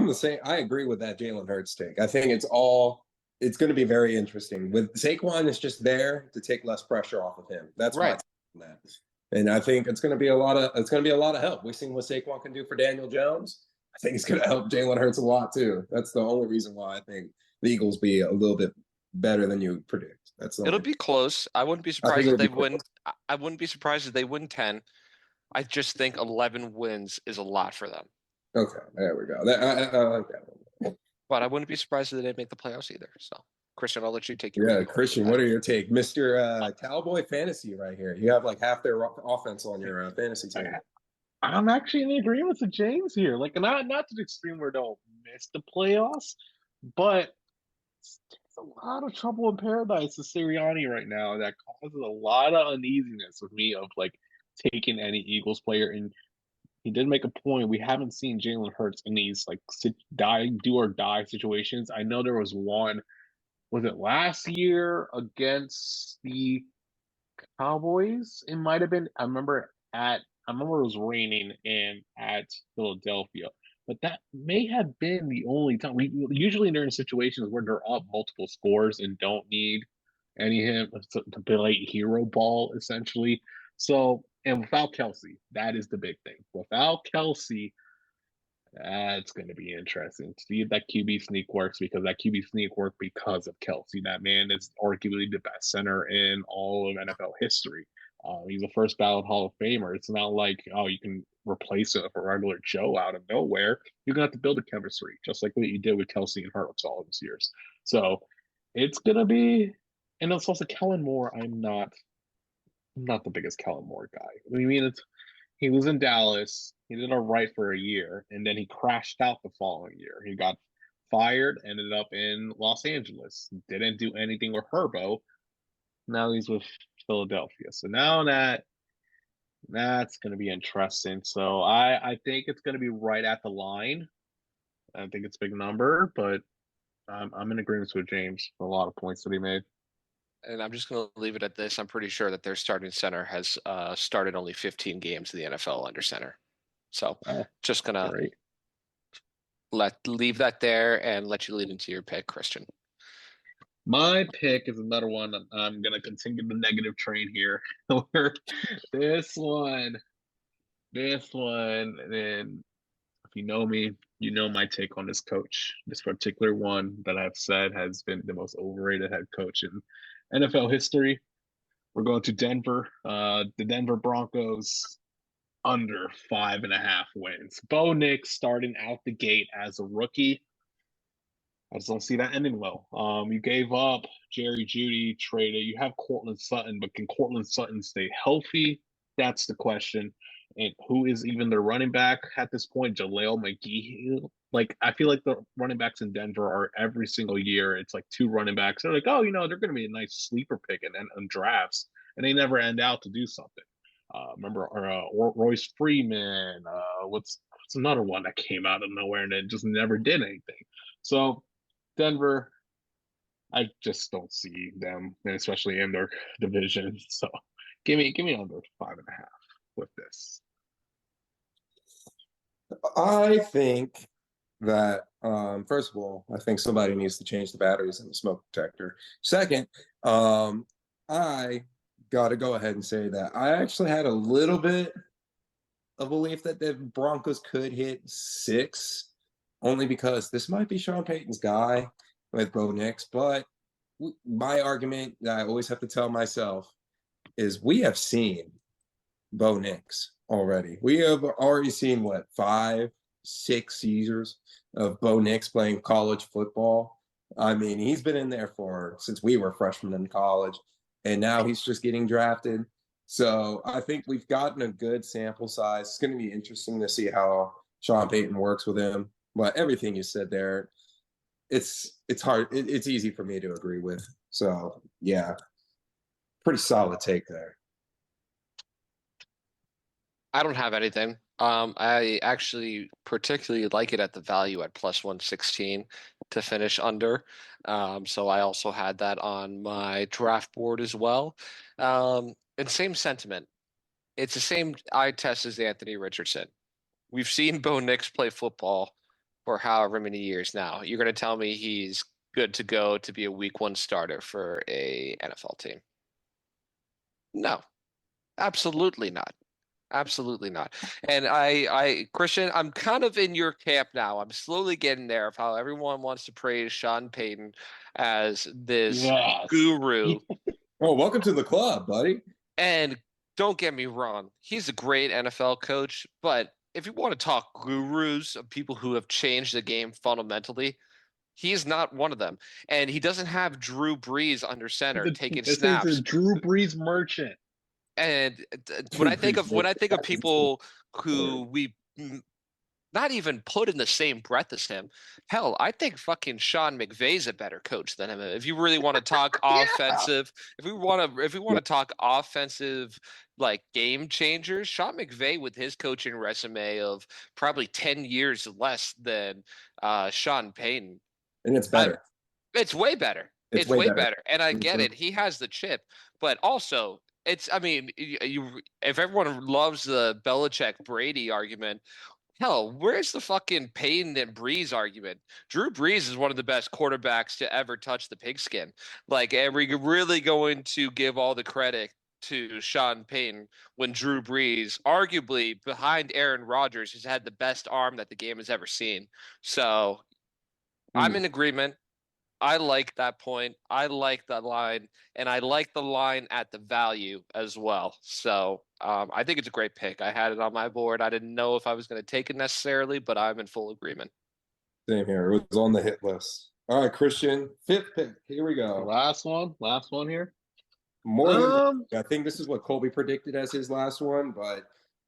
the same. I agree with that Jalen Hurts take. I think it's going to be very interesting. With Saquon, it's just there to take less pressure off of him. That's my take on that. And I think it's going to be a lot of help. We've seen what Saquon can do for Daniel Jones. I think it's going to help Jalen Hurts a lot too. That's the only reason why I think the Eagles be a little bit better than you predict. It'll be close. I wouldn't be surprised if they win. I wouldn't be surprised if they win 10. I just think 11 wins is a lot for them. Okay, there we go. I like that one. But I wouldn't be surprised if they didn't make the playoffs either. So, Cristian, I'll let you take your Cristian, what are your take? Mr. Cowboy Fantasy right here. You have like half their offense on your fantasy team. I'm actually in agreement with James here. Like, not to the extreme where they'll miss the playoffs, but it's a lot of trouble in paradise with Sirianni right now that causes a lot of uneasiness with me of like taking any Eagles player. And he did make a point. We haven't seen Jalen Hurts in these like do or die situations. I know there was one. Was it last year against the Cowboys? It might have been. I remember it was raining at Philadelphia, but that may have been the only time. We usually they're in situations where they're up multiple scores and don't need any him to play hero ball essentially. So, and without Kelsey, that is the big thing. Without Kelsey, that's going to be interesting to see if that QB sneak works, because that QB sneak worked because of Kelsey. That man is arguably the best center in all of NFL history. He's a first ballot Hall of Famer. It's not like, you can replace it with a regular Joe out of nowhere. You're going to have to build a chemistry, just like what you did with Kelsey and Hurts all these years. So it's going to be, and it's also Kellen Moore. I'm not the biggest Kellen Moore guy. I mean, he was in Dallas. He did all right for a year, and then he crashed out the following year. He got fired, ended up in Los Angeles. Didn't do anything with Herbo. Now he's with Philadelphia. So now that's going to be interesting. So I think it's going to be right at the line. I think it's a big number, but I'm in agreement with James for a lot of points that he made. And I'm just going to leave it at this. I'm pretty sure that their starting center has started only 15 games in the NFL under center. So just going to leave that there and let you lead into your pick, Cristian. My pick is another one. I'm going to continue the negative train here. This one, and if you know me, you know my take on this coach. This particular one that I've said has been the most overrated head coach in NFL history. We're going to Denver. The Denver Broncos under 5.5 wins. Bo Nix starting out the gate as a rookie. I just don't see that ending well. You gave up Jerry Jeudy, traded. You have Cortland Sutton, but can Cortland Sutton stay healthy? That's the question. And who is even their running back at this point? Jaleel McGee. Like, I feel like the running backs in Denver are every single year. It's like 2 running backs. They're like, they're going to be a nice sleeper pick in drafts, and they never end out to do something. Remember Royce Freeman? What's another one that came out of nowhere and then just never did anything? So Denver, I just don't see them, and especially in their division. So give me under 5.5 with this. I think that first of all, I think somebody needs to change the batteries in the smoke detector. Second, I got to go ahead and say that I actually had a little bit of belief that the Broncos could hit 6, only because this might be Sean Payton's guy with Bo Nix. But my argument that I always have to tell myself is we have seen Bo Nix already. We have already seen, 5, 6 years of Bo Nix playing college football. I mean, he's been in there since we were freshmen in college, and now he's just getting drafted. So I think we've gotten a good sample size. It's going to be interesting to see how Sean Payton works with him. But everything you said there, it's hard. It's easy for me to agree with. So yeah, pretty solid take there. I don't have anything. I actually particularly like it at the value at plus 116 to finish under. So I also had that on my draft board as well. And same sentiment. It's the same eye test as Anthony Richardson. We've seen Bo Nix play football for however many years now. You're going to tell me he's good to go to be a week one starter for a NFL team? No, absolutely not. Absolutely not. And Christian, I'm kind of in your camp now. I'm slowly getting there of how everyone wants to praise Sean Payton as this guru. Oh, welcome to the club, buddy. And don't get me wrong, he's a great NFL coach, but if you want to talk gurus of people who have changed the game fundamentally, he's not one of them. And he doesn't have Drew Brees under center taking snaps. This is a Drew Brees merchant. And when I think of people who we not even put in the same breath as him, hell, I think fucking Sean McVay's a better coach than him. If you really want to talk offensive, if we want to talk offensive like game changers, Sean McVay with his coaching resume of probably 10 years less than Sean Payton. And it's better. It's way better. It's way better. And I get it. He has the chip, but also I mean, if everyone loves the Belichick Brady argument, hell, where's the fucking Payton and Breeze argument? Drew Brees is one of the best quarterbacks to ever touch the pigskin. Like, are we really going to give all the credit to Sean Payton when Drew Brees, arguably behind Aaron Rodgers, has had the best arm that the game has ever seen? So I'm in agreement. I like that point. I like that line, and I like the line at the value as well. So I think it's a great pick. I had it on my board. I didn't know if I was going to take it necessarily, but I'm in full agreement. Same here. It was on the hit list. All right, Christian, fifth pick. Here we go. Last one here. More than I think this is what Colby predicted as his last one, but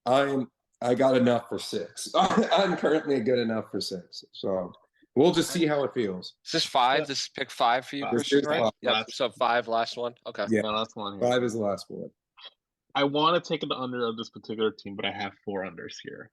I got enough for 6. I'm currently good enough for 6. So we'll just see how it feels. Is this 5? Yeah. This is pick 5 for you, Christian, right? Yeah. So 5, last one. Okay. Yeah, last one. Here. 5 is the last one. I want to take the under of this particular team, but I have 4 unders here.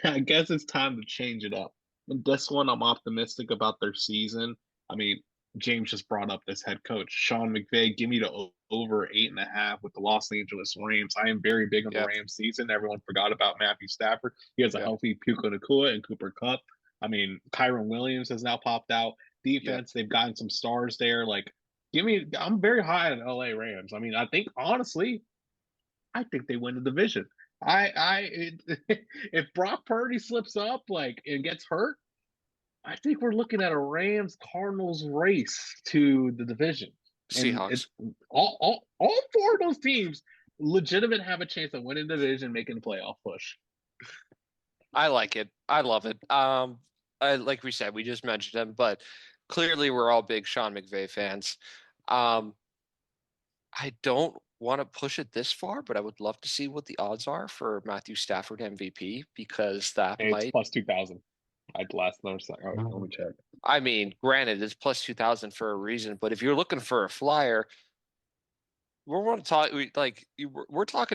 I guess it's time to change it up. And this one, I'm optimistic about their season. I mean, James just brought up this head coach, Sean McVay. Give me the over 8.5 with the Los Angeles Rams. I am very big on the Rams season. Everyone forgot about Matthew Stafford. He has a healthy Puka Nacua and Cooper Kupp. I mean, Kyron Williams has now popped out. Defense, they've gotten some stars there. Like, I'm very high on LA Rams. I mean, I think they win the division. If Brock Purdy slips up and gets hurt, I think we're looking at a Rams Cardinals race to the division. Seahawks. All 4 of those teams legitimate have a chance of winning the division, making the playoff push. I like it. I love it. Like we said, we just mentioned him, but clearly we're all big Sean McVay fans. I don't want to push it this far, but I would love to see what the odds are for Matthew Stafford MVP because it's plus 2,000. Let me check. I mean, granted, it's plus 2,000 for a reason, but if you're looking for a flyer, we're talking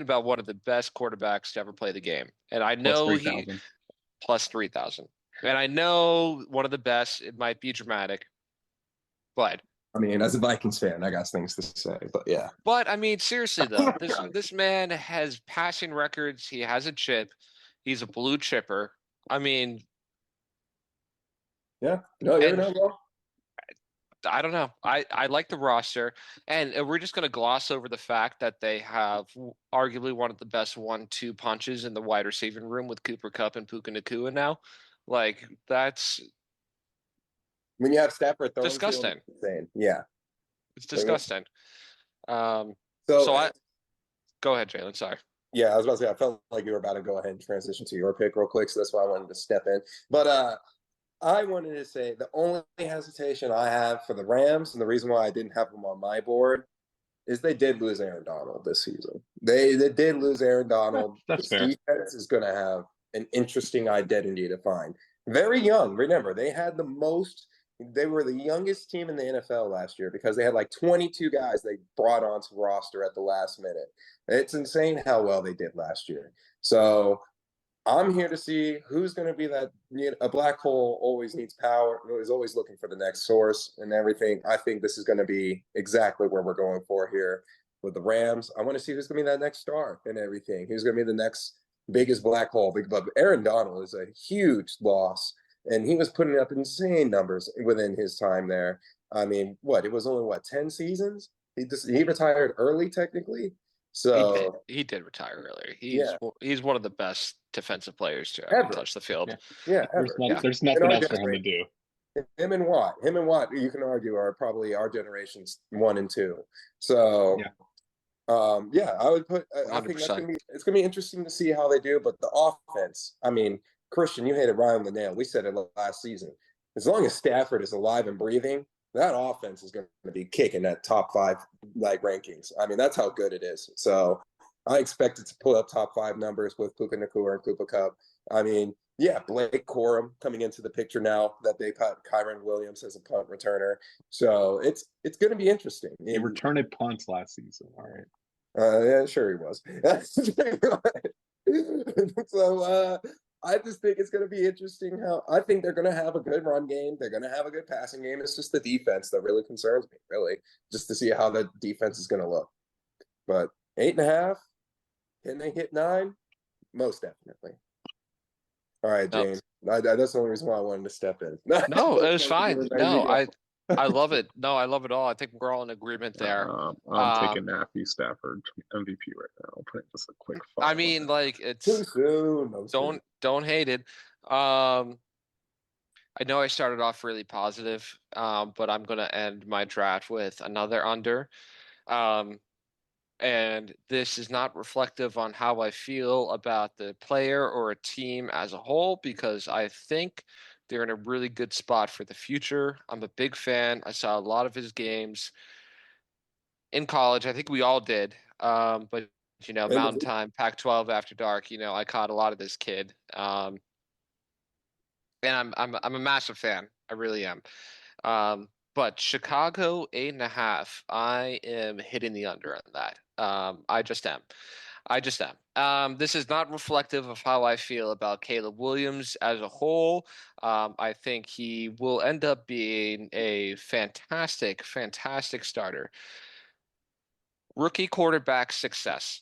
about one of the best quarterbacks to ever play the game, and I know plus 3,000. And I know one of the best. It might be dramatic, but I mean, as a Vikings fan, I got things to say. But yeah. But I mean, seriously though, this man has passing records. He has a chip. He's a blue chipper. I mean, yeah. No, you're not wrong. I don't know. I like the roster, and we're just going to gloss over the fact that they have arguably one of the best 1-2 punches in the wide receiving room with Cooper Kupp and Puka Nacua now. Like, that's when you have Stafford throwing disgusting. Yeah, it's disgusting. So go ahead, Jalen. Sorry. Yeah, I was about to say I felt like you were about to go ahead and transition to your pick real quick, so that's why I wanted to step in. But I wanted to say the only hesitation I have for the Rams, and the reason why I didn't have them on my board, is they did lose Aaron Donald this season. They did lose Aaron Donald. That's This fair. defense is going to have an interesting identity to find. Very young. Remember, they were the youngest team in the NFL last year because they had like 22 guys they brought onto roster at the last minute. It's insane how well they did last year. So I'm here to see who's going to be that. A black hole always needs power, is always looking for the next source and everything. I think this is going to be exactly where we're going for here with the Rams. I want to see who's going to be that next star and everything. Who's going to be the next biggest black hole? But Aaron Donald is a huge loss, and he was putting up insane numbers within his time there. I mean, it was only 10 seasons? He retired early technically. So he did retire earlier. Yeah. He's one of the best defensive players to ever touch the field. Yeah, There's nothing else for him to do. Him and Watt, you can argue, are probably our generation's 1 and 2. So, I would put. I think it's gonna be interesting to see how they do. But the offense, I mean, Christian, you hit it right on the nail. We said it last season. As long as Stafford is alive and breathing, that offense is going to be kicking that top 5 rankings. I mean, that's how good it is. So I expect it to pull up top 5 numbers with Puka Nacua and Cooper Kupp. I mean, Blake Corum coming into the picture now that they cut Kyron Williams as a punt returner. So it's going to be interesting. He returned punts last season. All right. Yeah, sure he was. So I just think it's going to be interesting how I think they're going to have a good run game. They're going to have a good passing game. It's just the defense that really concerns me, really, just to see how the defense is going to look. But 8.5, can they hit 9? Most definitely. All right, James. That's the only reason why I wanted to step in. No, it was fine. No, I love it. No, I love it all. I think we're all in agreement there. I'm taking Matthew Stafford MVP right now. I'll put just a quick. I mean, like it's too soon. Don't hate it. I know I started off really positive, but I'm gonna end my draft with another under. And this is not reflective on how I feel about the player or a team as a whole, because I think they're in a really good spot for the future. I'm a big fan. I saw a lot of his games in college. I think we all did. But Mountain Time, Pac-12 after dark, I caught a lot of this kid. And I'm a massive fan. I really am. But Chicago 8.5, I am hitting the under on that. I just am. This is not reflective of how I feel about Caleb Williams as a whole. I think he will end up being a fantastic, fantastic starter. Rookie quarterback success.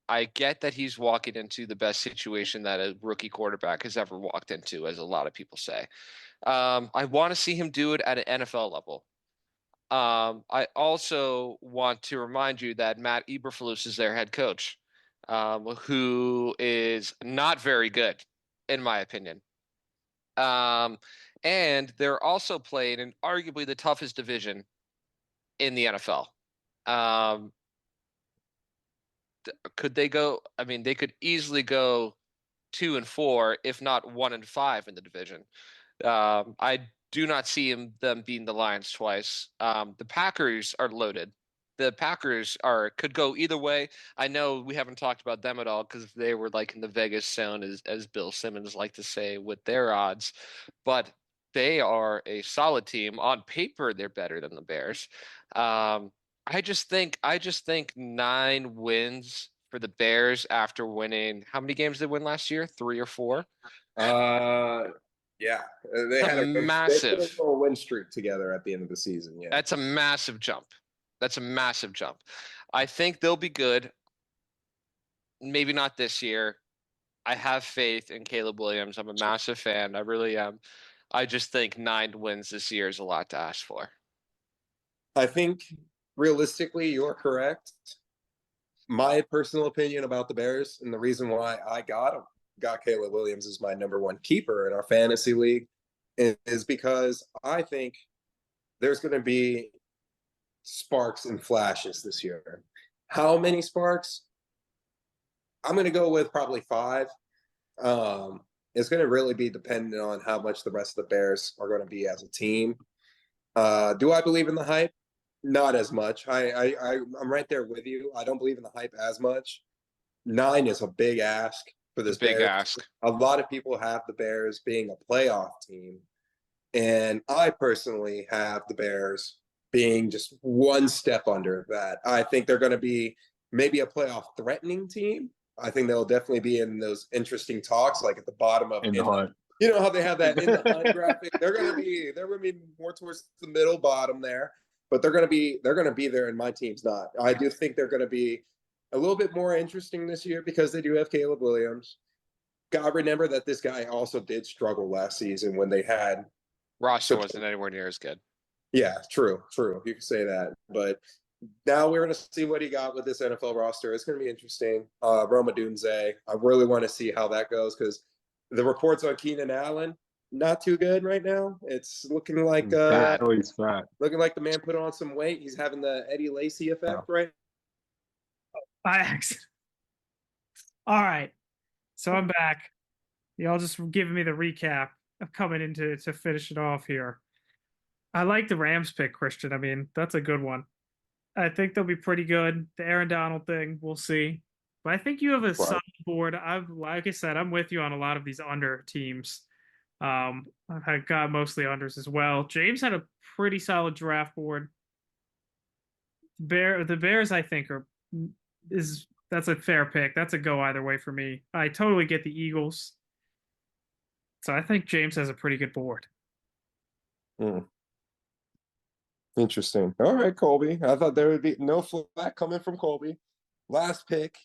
I get that he's walking into the best situation that a rookie quarterback has ever walked into, as a lot of people say. I want to see him do it at an NFL level. I also want to remind you that Matt Eberflus is their head coach, who is not very good, in my opinion. And they're also playing in arguably the toughest division in the NFL. Could they go? I mean, they could easily go 2-4, if not 1-5 in the division. I do not see them beating the Lions twice. The Packers are loaded. The Packers could go either way. I know we haven't talked about them at all because they were like in the Vegas zone, as Bill Simmons liked to say, with their odds. But they are a solid team. On paper, they're better than the Bears. I just think 9 wins for the Bears after winning. How many games did they win last year? 3 or 4? Yeah, they had a massive win streak together at the end of the season. Yeah, that's a massive jump. I think they'll be good. Maybe not this year. I have faith in Caleb Williams. I'm a massive fan. I really am. I just think 9 wins this year is a lot to ask for. I think realistically, you're correct. My personal opinion about the Bears, and the reason why I got Caleb Williams as my number 1 keeper in our fantasy league, is because I think there's going to be sparks and flashes this year. How many sparks? I'm going to go with probably 5. it's going to really be dependent on how much the rest of the Bears are going to be as a team. Do I believe in the hype? Not as much. I'm right there with you. I don't believe in the hype as much. 9 is a big ask for It's this a big Bears. ask. A lot of people have the Bears being a playoff team, and I personally have the Bears being just one step under that. I think they're going to be maybe a playoff threatening team. I think they'll definitely be in those interesting talks, like at the bottom of In the hunt. you know how they have that in the hunt graphic. They're going to be more towards the middle bottom there, but they're going to be there, and my team's not. I do think they're going to be a little bit more interesting this year because they do have Caleb Williams. God, remember that this guy also did struggle last season when they had Roster wasn't anywhere near as good. Yeah, true. You can say that, but now we're going to see what he got with this NFL roster. It's going to be interesting. Roma Dunze, I really want to see how that goes because the reports on Keenan Allen not too good right now. It's looking like He's fat. looking like the man put on some weight. He's having the Eddie Lacy effect, right? By accident. All right. So I'm back. Y'all just giving me the recap of coming into to finish it off here. I like the Rams pick, Christian. I mean, that's a good one. I think they'll be pretty good. The Aaron Donald thing, we'll see. But I think you have a solid board. Like I said, I'm with you on a lot of these under teams. I've got mostly unders as well. James had a pretty solid draft board. The Bears, I think, that's a fair pick. That's a go either way for me. I totally get the Eagles. So I think James has a pretty good board. Interesting. All right, Colby. I thought there would be no flack coming from Colby. Last pick.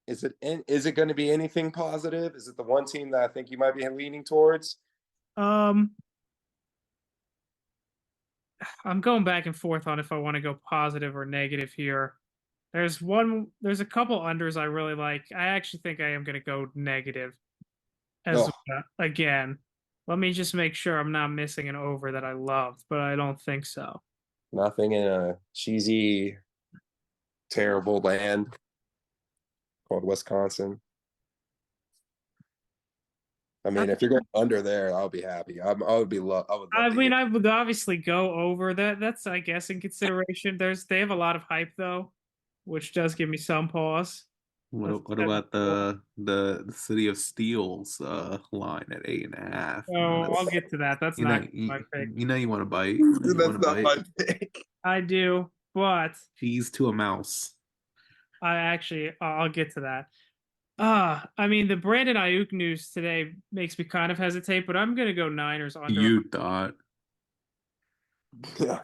Is it going to be anything positive? Is it the one team that I think you might be leaning towards? I'm going back and forth on if I want to go positive or negative here. There's a couple unders I really like. I actually think I am going to go negative again. Let me just make sure I'm not missing an over that I loved, but I don't think so. Nothing in a cheesy, terrible land called Wisconsin. I mean, if you're going under there, I'll be happy. I would obviously go over that. That's, I guess, in consideration. They have a lot of hype though, which does give me some pause. What about the City of Steel's line at 8.5? Oh, I'll get to that. That's not my pick. You know you want to bite. That's not my pick. I do, but cheese to a mouse. I'll get to that. I mean, the Brandon Ayuk news today makes me kind of hesitate, but I'm going to go Niners under. You thought. Yeah.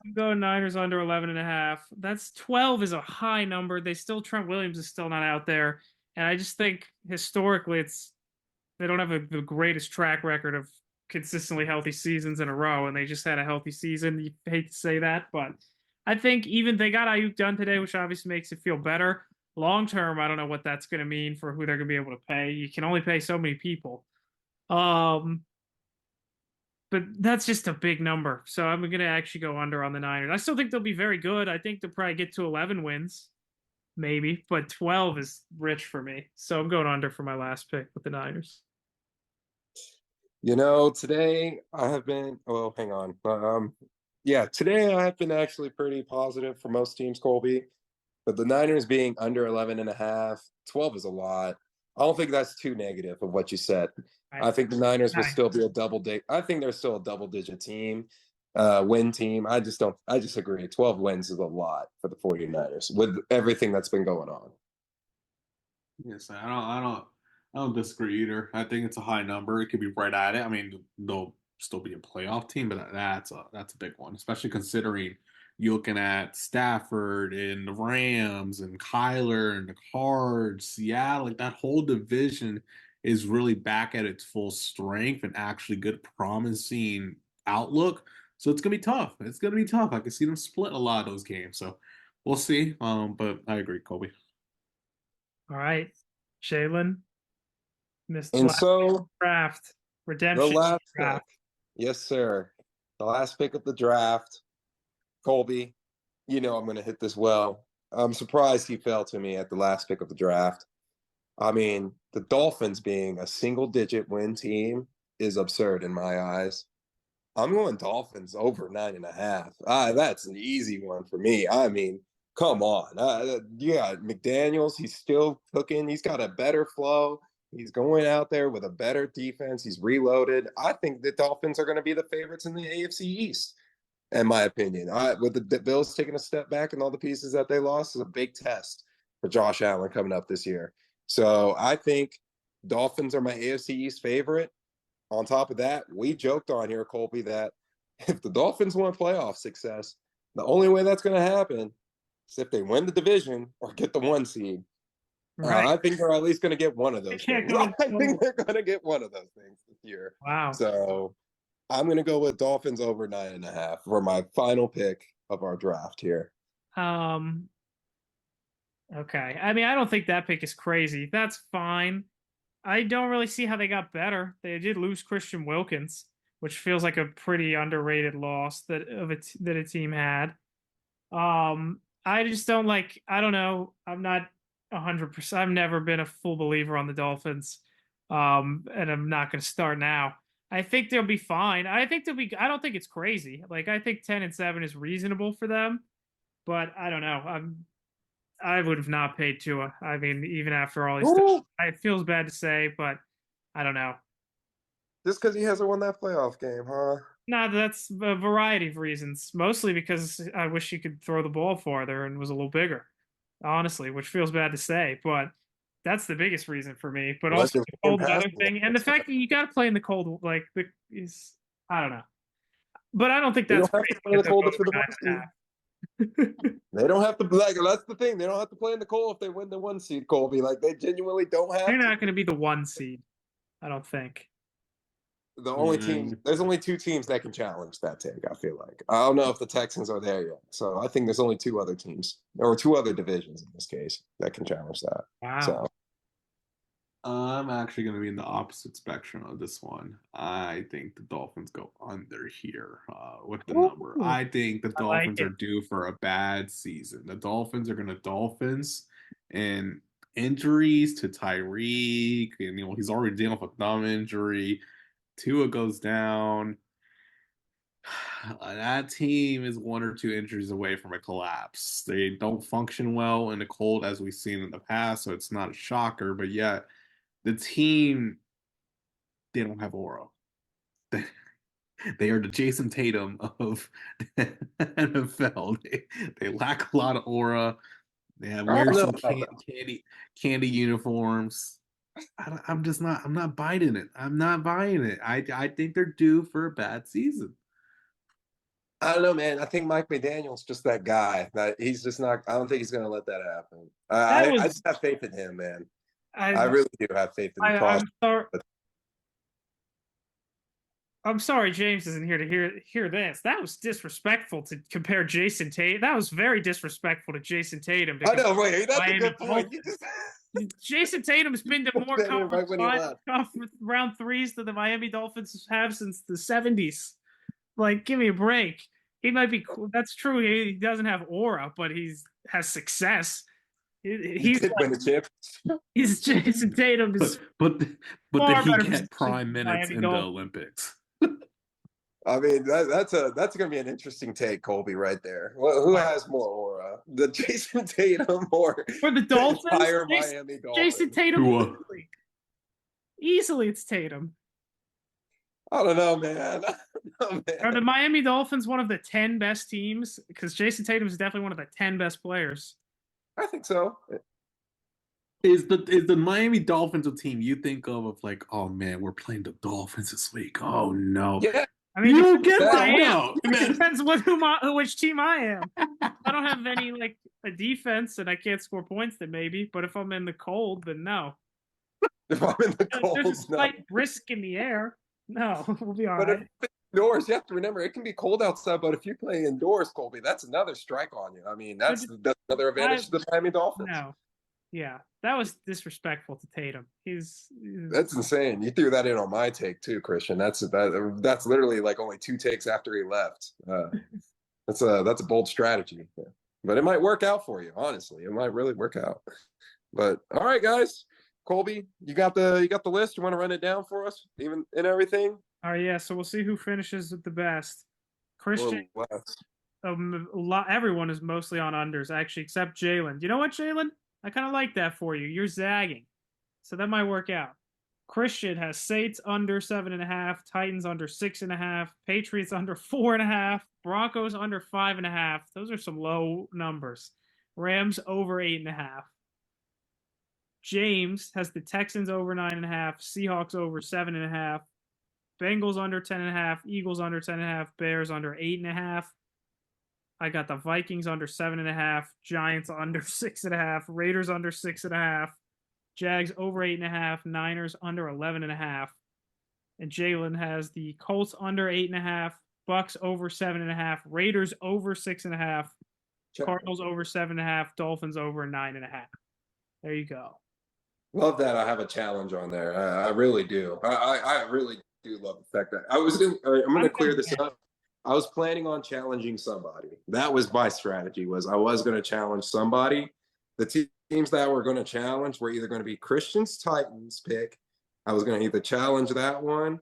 I'm going Niners under 11.5. That's 12 is a high number. Trent Williams is still not out there. And I just think historically they don't have the greatest track record of consistently healthy seasons in a row. And they just had a healthy season. You hate to say that, but I think even they got Ayuk done today, which obviously makes it feel better. Long term, I don't know what that's going to mean for who they're going to be able to pay. You can only pay so many people. But that's just a big number. So I'm going to actually go under on the Niners. I still think they'll be very good. I think they'll probably get to 11 wins, maybe. But 12 is rich for me. So I'm going under for my last pick with the Niners. You know, today I have been – well, hang on. Today I have been actually pretty positive for most teams, Colby. But the Niners being under 11.5, 12 is a lot. I don't think that's too negative of what you said. I think the Niners will still be I think they're still a double-digit team, win team. I just agree. 12 wins is a lot for the 49ers with everything that's been going on. Yes, I don't disagree either. I think it's a high number. It could be right at it. I mean, they'll still be a playoff team, but that's a big one, especially considering you're looking at Stafford and the Rams and Kyler and the Cards, Seattle. Like that whole division is really back at its full strength and actually good, promising outlook. So it's gonna be tough. I can see them split a lot of those games. So we'll see. But I agree, Colby. All right, Jalen. Missed And so draft redemption. The last draft. pick. Yes, sir. The last pick of the draft. Colby, you know I'm going to hit this well. I'm surprised he fell to me at the last pick of the draft. I mean, the Dolphins being a single-digit win team is absurd in my eyes. I'm going Dolphins over 9.5. That's an easy one for me. I mean, come on. You got McDaniels. He's still cooking. He's got a better flow. He's going out there with a better defense. He's reloaded. I think the Dolphins are going to be the favorites in the AFC East, in my opinion. With the Bills taking a step back and all the pieces that they lost, is a big test for Josh Allen coming up this year. So I think Dolphins are my AFC East favorite. On top of that, we joked on here, Colby, that if the Dolphins want playoff success, the only way that's going to happen is if they win the division or get the 1 seed. Right. I think they're at least going to get one of those things. I think they're going to get one of those things this year. Wow. So I'm going to go with Dolphins over 9.5 for my final pick of our draft here. Okay. I mean, I don't think that pick is crazy. That's fine. I don't really see how they got better. They did lose Christian Wilkins, which feels like a pretty underrated loss that a team had. I just don't like. I don't know. I'm not 100%. I've never been a full believer on the Dolphins, and I'm not going to start now. I think they'll be fine. I don't think it's crazy. Like, I think 10-7 is reasonable for them, but I don't know. I would have not paid Tua. I mean, even after all these stuff, it feels bad to say, but I don't know. Just because he hasn't won that playoff game, huh? No, that's a variety of reasons. Mostly because I wish he could throw the ball farther and was a little bigger, honestly, which feels bad to say, but that's the biggest reason for me. But also the cold weather thing, and the fact that you got to play in the cold, like, I don't know. But I don't think that's crazy. They don't have to play in the cold for the 1 seed. They don't have to, like, that's the thing. They don't have to play in the cold if they win the 1 seed, Colby. Like, they genuinely don't have They're not going to be the 1 seed, I don't think. The only team, there's only 2 teams that can challenge that take, I feel like. I don't know if the Texans are there yet. So I think there's only 2 other teams, or 2 other divisions in this case, that can challenge that. Wow. So I'm actually going to be in the opposite spectrum of this one. I think the Dolphins go under here with the number. I think the Dolphins are due for a bad season. The Dolphins are going to Dolphins, and injuries to Tyreek, and he's already dealing with a thumb injury. Tua goes down. That team is 1 or 2 injuries away from a collapse. They don't function well in the cold, as we've seen in the past, so it's not a shocker. But yet, the team, they don't have aura. They are the Jason Tatum of NFL. They lack a lot of aura. They wear some candy uniforms. I'm not buying it. I'm not buying it. I think they're due for a bad season. I don't know, man. I think Mike McDaniel's just that guy. That he's just not. I don't think he's going to let that happen. I just have faith in him, man. I really do have faith in him. I'm sorry James isn't here to hear this. That was disrespectful to compare Jason Tatum. That was very disrespectful to Jason Tatum. I know, right? That's a good point. Jason Tatum's been to more conference round 3s than the Miami Dolphins have since the 70s. Like, give me a break. He might be cool. That's true. He doesn't have aura, but has success. He's win a chip. He's Jason Tatum. But did he get prime minutes in the Olympics? I mean, that's going to be an interesting take, Colby, right there. Who has more aura, the Jason Tatum or the Dolphins? Miami Dolphins? Jason Tatum. Easily, it's Tatum. I don't know, man. Are the Miami Dolphins one of the 10 best teams? Because Jason Tatum is definitely one of the 10 best players. I think so. Is the Miami Dolphins a team you think of like, oh man, we're playing the Dolphins this week? Oh no. Yeah. I mean, you don't get that. It depends which team I am. I don't have any like a defense and I can't score points, then maybe. But if I'm in the cold, then no. If I'm in the cold, there's a slight risk in the air. No, we'll be all right. But if it's indoors, you have to remember it can be cold outside. But if you play indoors, Colby, that's another strike on you. I mean, that's another advantage to the Miami Dolphins. No. Yeah, that was disrespectful to Tatum. That's insane. You threw that in on my take too, Christian. That's literally like only 2 takes after he left. That's a bold strategy, but it might work out for you. Honestly, it might really work out. But all right, guys, Colby, you got the list. You want to run it down for us, even and everything? All right, yeah. So we'll see who finishes the best. Christian, Or less. everyone is mostly on unders, actually, except Jalen. You know what, Jalen? I kind of like that for you. You're zagging, so that might work out. Christian has Saints under 7.5, Titans under 6.5, Patriots under 4.5, Broncos under 5.5. Those are some low numbers. Rams over 8.5. James has the Texans over 9.5, Seahawks over 7.5, Bengals under 10.5, Eagles under 10.5, Bears under 8.5. I got the Vikings under 7.5, Giants under 6.5, Raiders under 6.5, Jags over 8.5, Niners under 11.5. And Jalen has the Colts under 8.5, Bucks over 7.5, Raiders over 6.5, Cardinals over 7.5, Dolphins over 9.5. There you go. Love that I have a challenge on there. I really do. I really do love the fact that I'm going to clear this up. I was planning on challenging somebody. That was my strategy. I was going to challenge somebody. The teams that were going to challenge were either going to be Christian's Titans pick. I was going to either challenge that one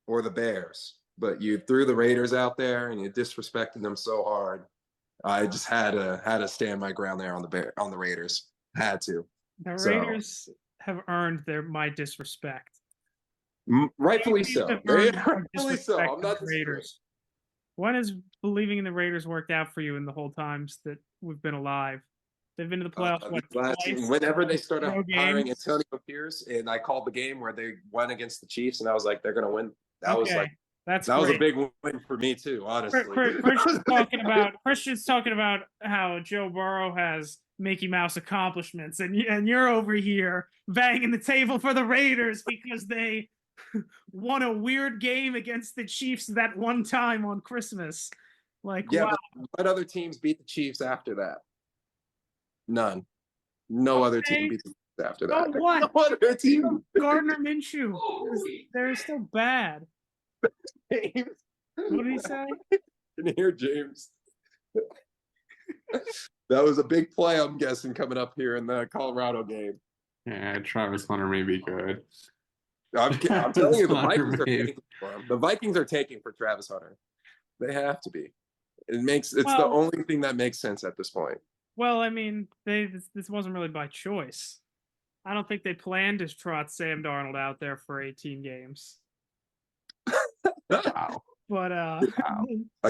or the Bears. But you threw the Raiders out there and you disrespected them so hard. I just had to stand my ground there on the Raiders. Had to. The Raiders have earned my disrespect. Rightfully so. Rightfully so. I'm not the Raiders. When has believing in the Raiders worked out for you in the whole times that we've been alive? They've been to the playoffs twice. Whenever they started hiring Antonio Pierce, and I called the game where they won against the Chiefs, and I was like, they're going to win. That was a big win for me too, honestly. Christian's talking about how Joe Burrow has Mickey Mouse accomplishments, and you're over here banging the table for the Raiders because they won a weird game against the Chiefs that one time on Christmas. Like, yeah, wow. What other teams beat the Chiefs after that? None. No other team beat the Chiefs after that. Oh, what? No other team. Gardner Minshew. They're still bad. James. What did he say? Can you hear James? That was a big play, I'm guessing, coming up here in the Colorado game. Yeah, Travis Hunter may be good. I'm telling you, the Vikings are taking for him. The Vikings are taking for Travis Hunter. They have to be. It's the only thing that makes sense at this point. Well, I mean, this wasn't really by choice. I don't think they planned to trot Sam Darnold out there for 18 games. Wow. But I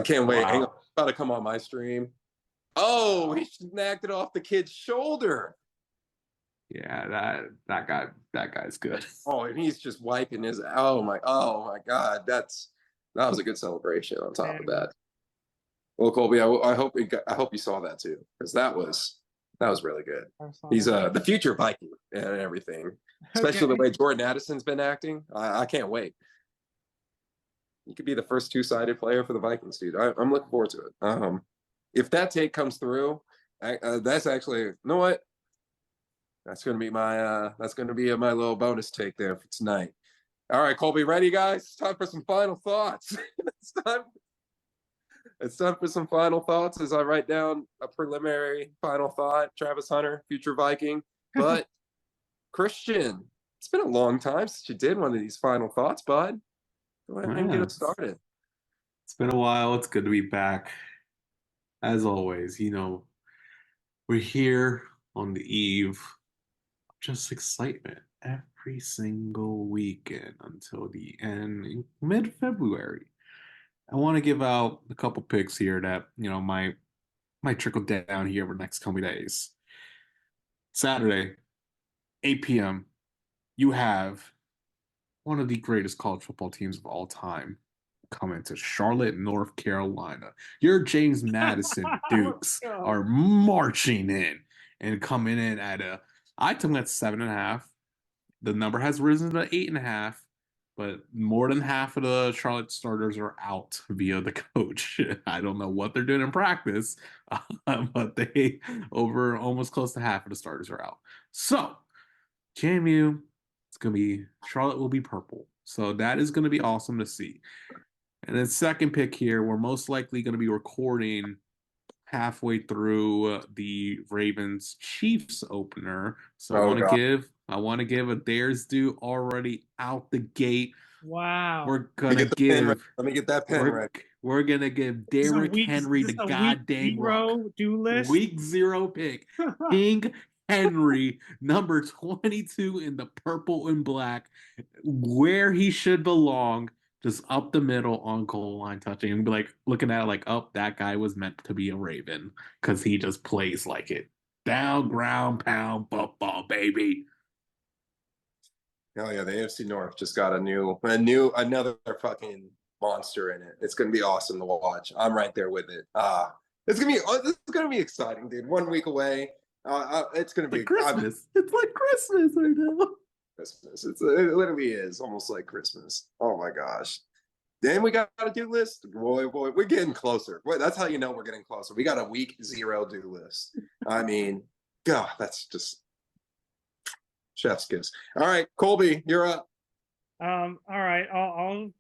can't wait. Hang on. About to come on my stream. Oh, he snagged it off the kid's shoulder. Yeah, that guy's good. Oh, and he's just wiping his. Oh my God, that was a good celebration. On top of that, well, Colby, I hope you saw that too, because that was really good. He's the future Viking and everything, especially the way Jordan Addison's been acting. I can't wait. He could be the first two-sided player for the Vikings, dude. I'm looking forward to it. If that take comes through, that's actually, you know what? That's gonna be my my little bonus take there for tonight. All right, Colby, ready, guys? It's time for some final thoughts. It's time for some final thoughts as I write down a preliminary final thought. Travis Hunter, future Viking. But Christian, it's been a long time since you did one of these final thoughts, bud. Go ahead and get us started. It's been a while. It's good to be back. As always, we're here on the eve of just excitement every single weekend until the end in mid-February. I want to give out a couple picks here that, might trickle down here over the next couple days. Saturday, 8 p.m., you have one of the greatest college football teams of all time coming to Charlotte, North Carolina. Your James Madison Dukes are marching in and coming in I took them at 7.5. The number has risen to 8.5, but more than half of the Charlotte starters are out via the coach. I don't know what they're doing in practice, but they over almost close to half of the starters are out. So, JMU, Charlotte will be purple. So that is going to be awesome to see. And then second pick here, we're most likely going to be recording halfway through the Ravens Chiefs opener, so Oh, God. I want to give a theirs due already out the gate. Wow. We're Let me gonna get the pen ready. give Let me get that pen ready. we're gonna give This is a Derrick Henry is the this a week goddamn rock. 0 do list. Week 0 pick. King Henry, number 22 in the purple and black, where he should belong, just up the middle on goal line touching, and be like looking at it like, oh, that guy was meant to be a Raven because he just plays like it. Down, ground, pound, football, baby. Oh yeah, the AFC North just got another fucking monster in it. It's gonna be awesome to watch. I'm right there with it. This is gonna be exciting, dude. 1 week away. It's gonna be Like Christmas. It's like Christmas right now. Christmas. It literally is almost like Christmas. Oh my gosh. Then we got a do list. Boy, we're getting closer. Boy, that's how you know we're getting closer. We got a week 0 do list. I mean, God, that's just chef's kiss. All right, Colby, you're up. All right. I'll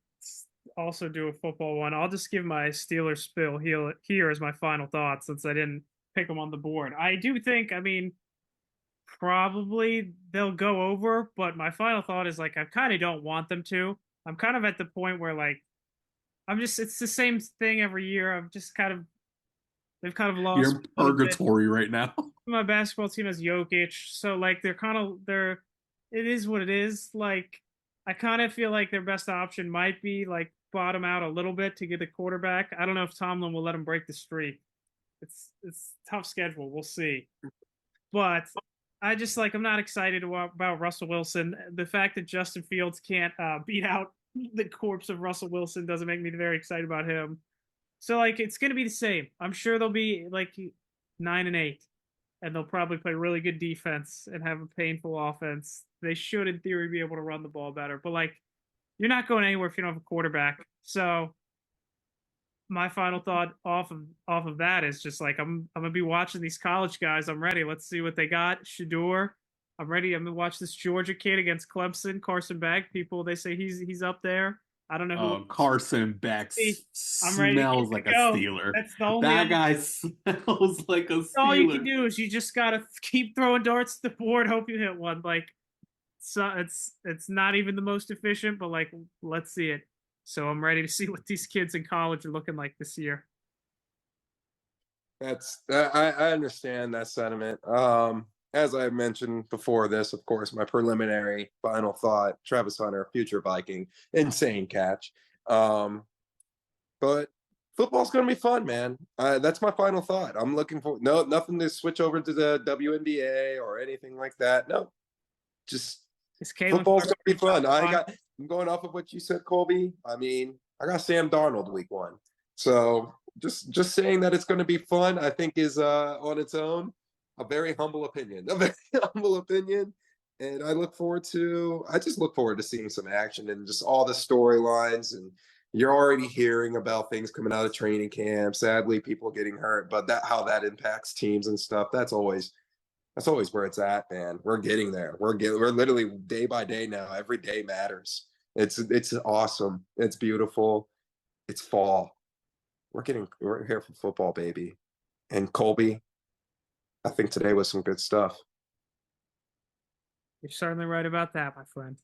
also do a football one. I'll just give my Steelers spill here as my final thought since I didn't pick them on the board. I do think, I mean, probably they'll go over, but my final thought is like I kind of don't want them to. I'm kind of at the point where like it's the same thing every year. They've kind of lost. You're in purgatory right now. My basketball team has Jokic, so like it is what it is. Like I kind of feel like their best option might be like bottom out a little bit to get the quarterback. I don't know if Tomlin will let him break the streak. It's tough schedule. We'll see. But I just like I'm not excited about Russell Wilson. The fact that Justin Fields can't beat out the corpse of Russell Wilson doesn't make me very excited about him. So like it's gonna be the same. I'm sure they'll be like 9-8, and they'll probably play really good defense and have a painful offense. They should, in theory, be able to run the ball better. But like, you're not going anywhere if you don't have a quarterback. So my final thought off of that is just like I'm gonna be watching these college guys. I'm ready. Let's see what they got. Shador. I'm ready. I'm gonna watch this Georgia kid against Clemson. Carson Beck. People they say he's up there. I don't know who. Carson Beck I'm ready smells like a Steeler. That's the only that guy smells like a Steeler. All you can do is you just gotta keep throwing darts at the board, hope you hit one. Like, so it's not even the most efficient, but like, let's see it. So I'm ready to see what these kids in college are looking like this year. I understand that sentiment. As I mentioned before this, of course, my preliminary final thought, Travis Hunter, future Viking, insane catch. But football's going to be fun, man. That's my final thought. I'm looking for nothing to switch over to the WNBA or anything like that. No, just football's going to be fun. I'm going off of what you said, Colby. I mean, I got Sam Darnold week 1. So just saying that it's going to be fun, I think is on its own a very humble opinion. And I just look forward to seeing some action and just all the storylines. And you're already hearing about things coming out of training camp. Sadly, people getting hurt, but how that impacts teams and stuff, that's always where it's at, man. We're getting there. We're literally day by day now. Every day matters. It's awesome. It's beautiful. It's fall. We're here for football, baby. And Colby, I think today was some good stuff. You're certainly right about that, my friend.